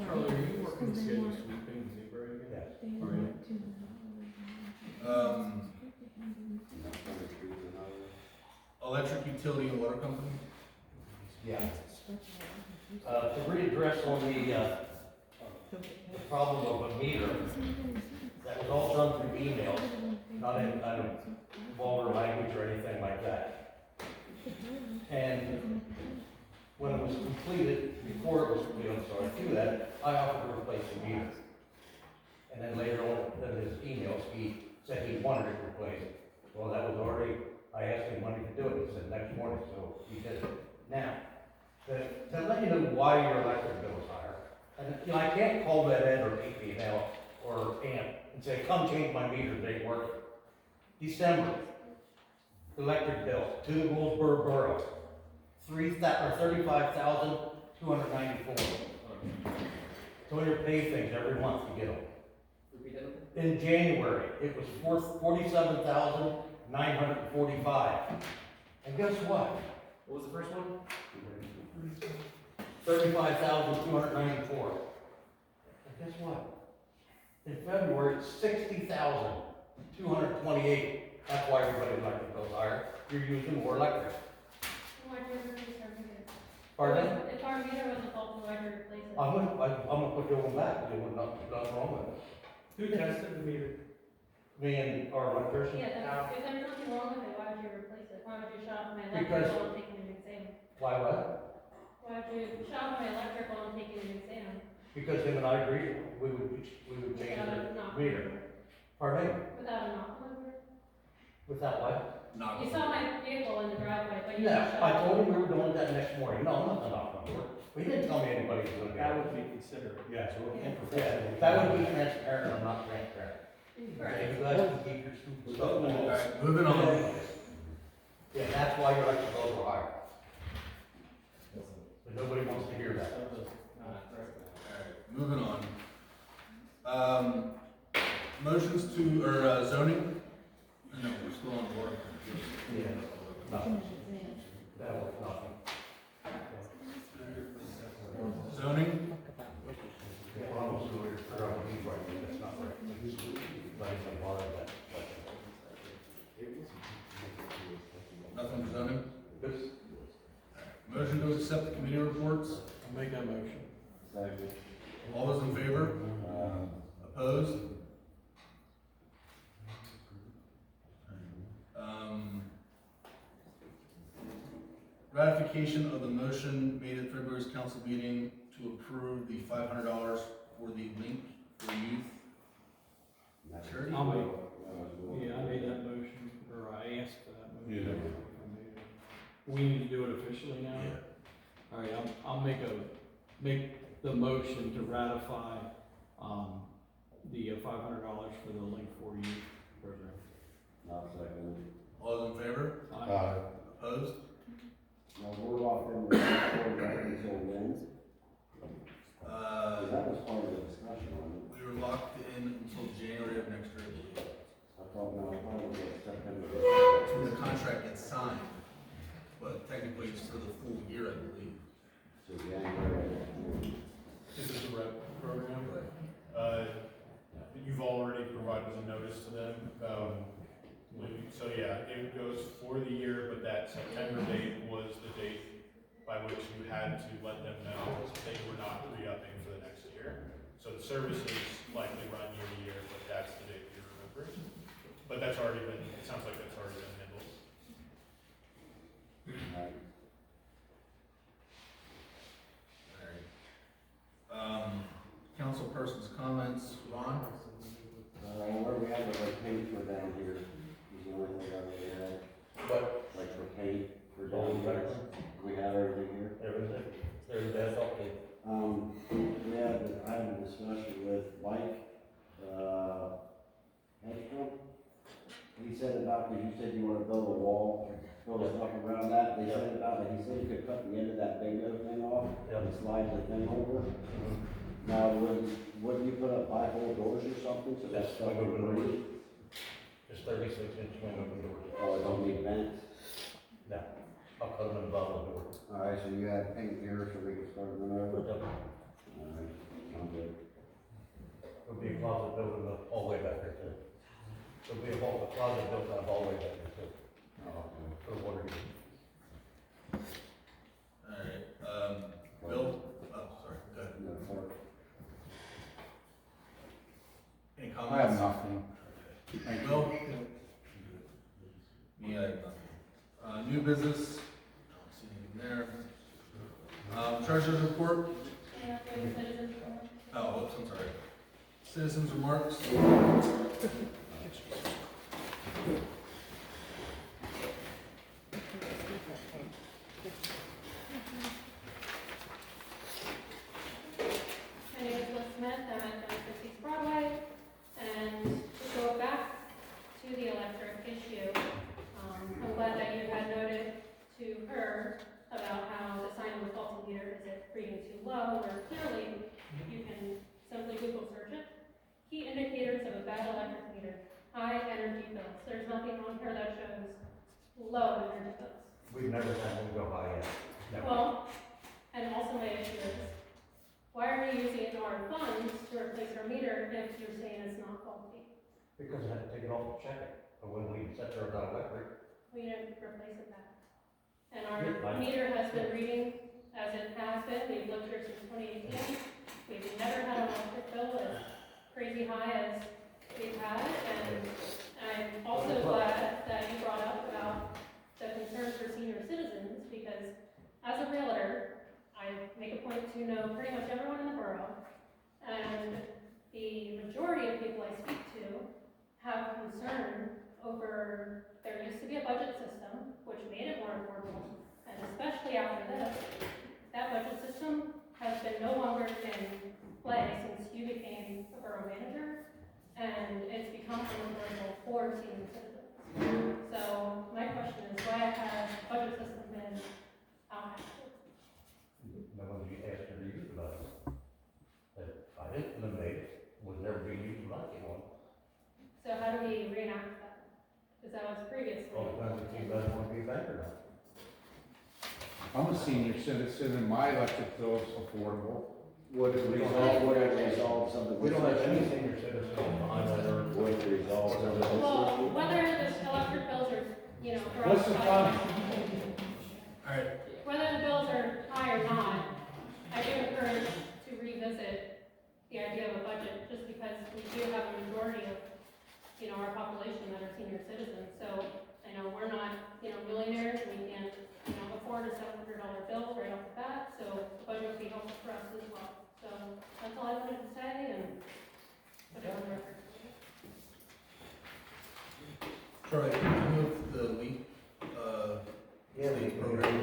Charlie, are you working schedule sweeping Newbury again? Electric utility and water company? Yeah. To readdress on the problem of a meter, that was all done through emails, not in kind of vulgar language or anything like that. And when it was completed, before it was completed, I'm sorry, through that, I offered to replace the meter. And then later on, in his emails, he said he wanted it replaced. Well, that was already, I asked him when he could do it, he said next morning, so he did it. Now, to let you know why your electric bill is higher, and you know, I can't call that Ed or AP now, or Amp, and say, come change my meter, it ain't working. December, electric bill to the Goldsboro borough, $35,294. So you pay things every month to get them. In January, it was $47,945. And guess what? What was the first one? $35,294. And guess what? In February, it's $60,228. That's why everybody's electric bill's higher. You're using more electric. Pardon? If our meter was faulty, why do we replace it? I'm gonna put you on back, because there's nothing wrong with it. Who tested the meter? Me and our electrician. Yeah, if there's nothing wrong with it, why would you replace it? Why would you shut off my Because- electrical and take an exam? Why what? Why would you shut off my electrical and take an exam? Because him and I agreed, we would change Without a the knock meter. number? Pardon me? Without a knock number? Without what? Not. You saw my vehicle in the driveway, but you No, didn't shut I off. told him we were doing that next morning. No, nothing about number. We didn't tell me anybody was gonna do That it. would be considered. Yeah, that would be transparent, I'm not transparent. Okay, you guys can keep your stupid stuff. Alright, moving on. Yeah, that's why your electric bills are higher. But nobody wants to hear that. Alright, moving on. Motions to, or zoning? No, we're still on board. Yeah, nothing. That was nothing. Zoning? Yeah, well, I'm also going to figure out what he's writing, that's not right. But I can borrow that. Nothing for zoning? This, Motion to accept the committee reports? I'll make that motion. All those in favor? Opposed? Ratification of the motion made at February's council meeting to approve the $500 for the link for youth charity. I'll make, yeah, I made that motion, or I asked for that motion. Yeah. We need to do it officially now? Yeah. All right, I'll make the motion to ratify the $500 for the Link 4 Youth program. I'll second it. All those in favor? Opposed? Now, we're locked in with that contract until when? That was part of the discussion on it. We were locked in until January of next year, I believe. I thought, no, I thought it was like September. That's when the contract gets signed, but technically it's for the full year, I believe. So January. This is the rep program. You've already provided a notice to them. So yeah, it goes for the year, but that September date was the date by which you had to let them know they were not re-upping for the next year. So the services likely run year to year, but that's the date you're remembering. But that's already been, it sounds like that's already been handled. Right. Councilperson's comments, Ron? Where we have like paint for down here, is the only thing I really had. But Like for paint, for down here, we have everything here. everything, that's okay. I had a discussion with Mike, Hedstrom. He said about, because you said you wanna build a wall, build stuff around that, they said about it, he said you could cut the end of that bingo thing off, and slide the thing over. Now, wouldn't you put up 5-hole doors or something, so that stuff would breathe? Just 36-inch window doors. Oh, it don't need vents? No, I'll cut them in the bottom of the door. Alright, so you had paint here, so we can start them over? Alright, sounds good. There'll be a closet built in the hallway back there too. There'll be a closet built in the hallway back there too. Oh, okay. For water use. Alright, Bill? Oh, sorry, go ahead. No, sorry. Any comments? I have nothing. Okay. Bill? Me, I have nothing. New business? I don't see anything there. Treasurer's report? Yeah, we have citizens report. Oh, whoops, I'm sorry. Citizens remarks? My name is Liz Smith, I'm at 950 Broadway, and to go back to the electric issue, I'm glad that you had noted to her about how the sign on the faulty meter is at reading too low, where clearly you can simply Google search it. Key indicators of a bad electric meter, high energy bills. There's nothing on here that shows low energy bills. We've never had one go high yet. Never. Well, and also my issue is, why are we using our funds to replace our meter if you're saying it's not faulty? Because I had to take it off and check it. But when we set there about electric, We didn't replace it back. And Yeah, our meter has been reading as it has been, we've lived here since 2018. We've never had an electric bill as crazy high as we've had, and I'm also glad that you brought up about the concerns for senior citizens, because as a realtor, I make a point to know pretty much everyone in the borough, and the majority of people I speak to have concern over, there used to be a budget system, which made it more affordable, and especially after this, that budget system has been no longer in play since you became a borough manager, and it's become unaffordable for senior citizens. So my question is, why has the budget system been outactive? no one asked her to use the money. But I didn't eliminate it, was never being used when I came on. So how do we reenact that? Because that was previously. All depends if you guys want to be back or not. I'm a senior citizen and my electric bill is affordable. Would it resolve some of the? We don't have any senior citizens behind that or. Would it resolve some of this? Well, whether the electric bills are, you know, for What's us, the fun? Alright, whether the bills are high or not, I do encourage to revisit the idea of a budget, just because we do have a majority of, you know, our population that are senior citizens. So I know we're not, you know, millionaires, and we can't, you know, afford a $700 bill right off the bat, so the budget would be helpful for us as well. So that's all I wanted to say, and put it on record. Charlie, can you move the LEAP, LEAP program?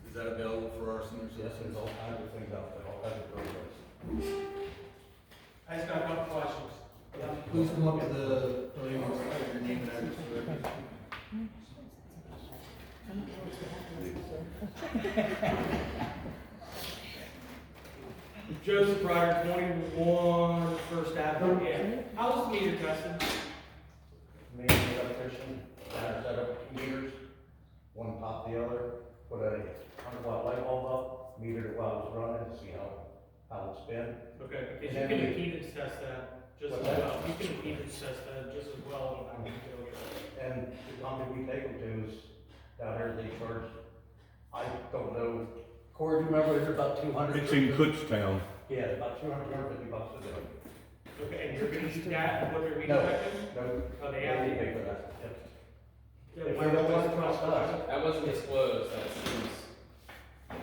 Is that available for our senior Yes, citizens? there's all kinds of things out there, all kinds of programs. I just got a couple questions. Please come up to the podium and state your name and address for the record. Joseph Ryder, 21 First Avenue. Yeah. How was the meter tested? Me and the electrician, set up meters, one top the other, put a 100-watt light bulb up, metered it while it was running, to see how it's been. Okay, because And you then can we- impedance test that just as What's that? well. You can impedance test that just as well. And the company we take them to is down there, they charge, I don't know, Corey, do you remember, it's about 200? It's in Kutztown. Yeah, about 250 bucks a day. Okay, and you're gonna use that, what they're No, redirecting? no, Oh, they they have to pay for that. Yep. Yeah, If why they don't would want they to trust us. That wasn't disclosed, that seems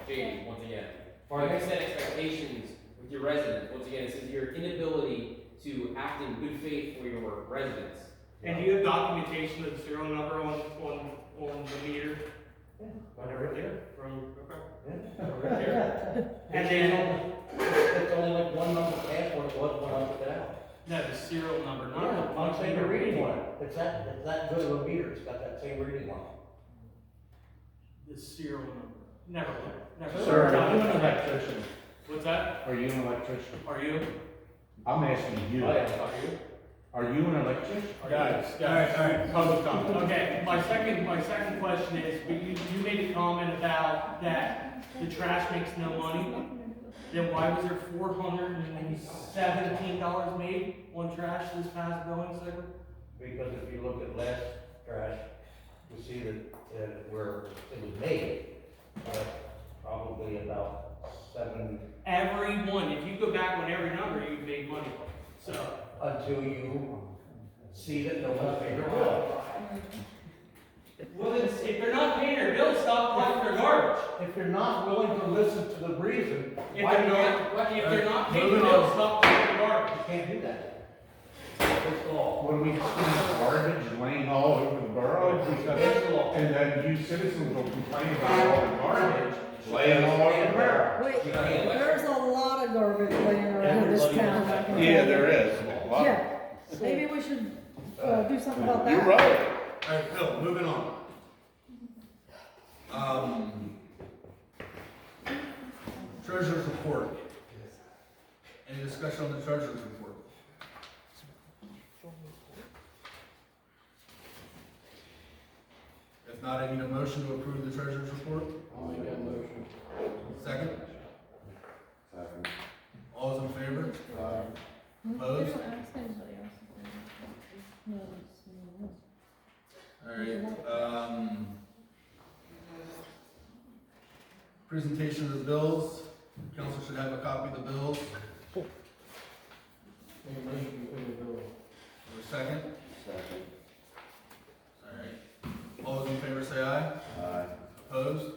shady, once again. Like I set expectations with your residents, once again, it says your inability to act in good faith for your residents. And do you have documentation of the serial number on the meter? Whatever there. From, okay. Yeah. And then, It's only like one number past what it was when I put it out. no, the serial number, not Yeah, the I'm saying the reading one. It's that good of a meter, it's got that same reading one. The serial number. Never, never. Sir, are you an Never. electrician? What's that? Are you an electrician? Are you? I'm asking you. I am, are you? Are you an electrician? Guys, all right, public comment. Okay, my second question is, you made a comment about that the trash makes no money. Then why was there $417 made on trash this past billing cycle? Because if you look at last trash, you see that where it was made, probably about 7, Every one, if you go back on every number, you've made money. So, until you see that no one's paid their bill. well, then, if they're not paying their bills, stop collecting their garbage. If you're not willing to listen to the reason, If why they're not paying their bills, stop collecting their garbage. you can't do that. It's the law. When we see garbage laying all over the borough, It's the law. and then you citizens will complain about all the garbage laying all over the borough. Wait, there's a lot of garbage laying around this town. I can tell Yeah, you. there is. A lot. Yeah, maybe we should, do something about that. You're right. Alright, Bill, moving on. Treasurer's report. Any discussion on the treasurer's report? If not, I need a motion to approve the treasurer's report. I'll make that motion. Second? Second. All those in favor? Opposed? Alright, presentation of the bills. Council should have a copy of the bills. Make a motion to pay the bill. Or a second? Second. Alright. All those in favor say aye. Aye. Opposed?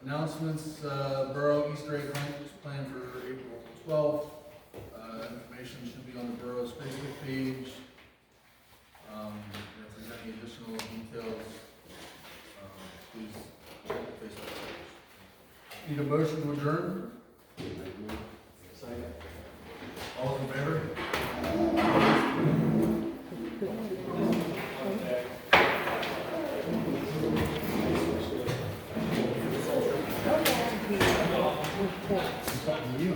Announcements, Borough Easter egg hunt is planned for April 12th. Information should be on the borough's Facebook page. If there's any additional details, please check the Facebook page. Need a motion to adjourn? Second. All in favor? You.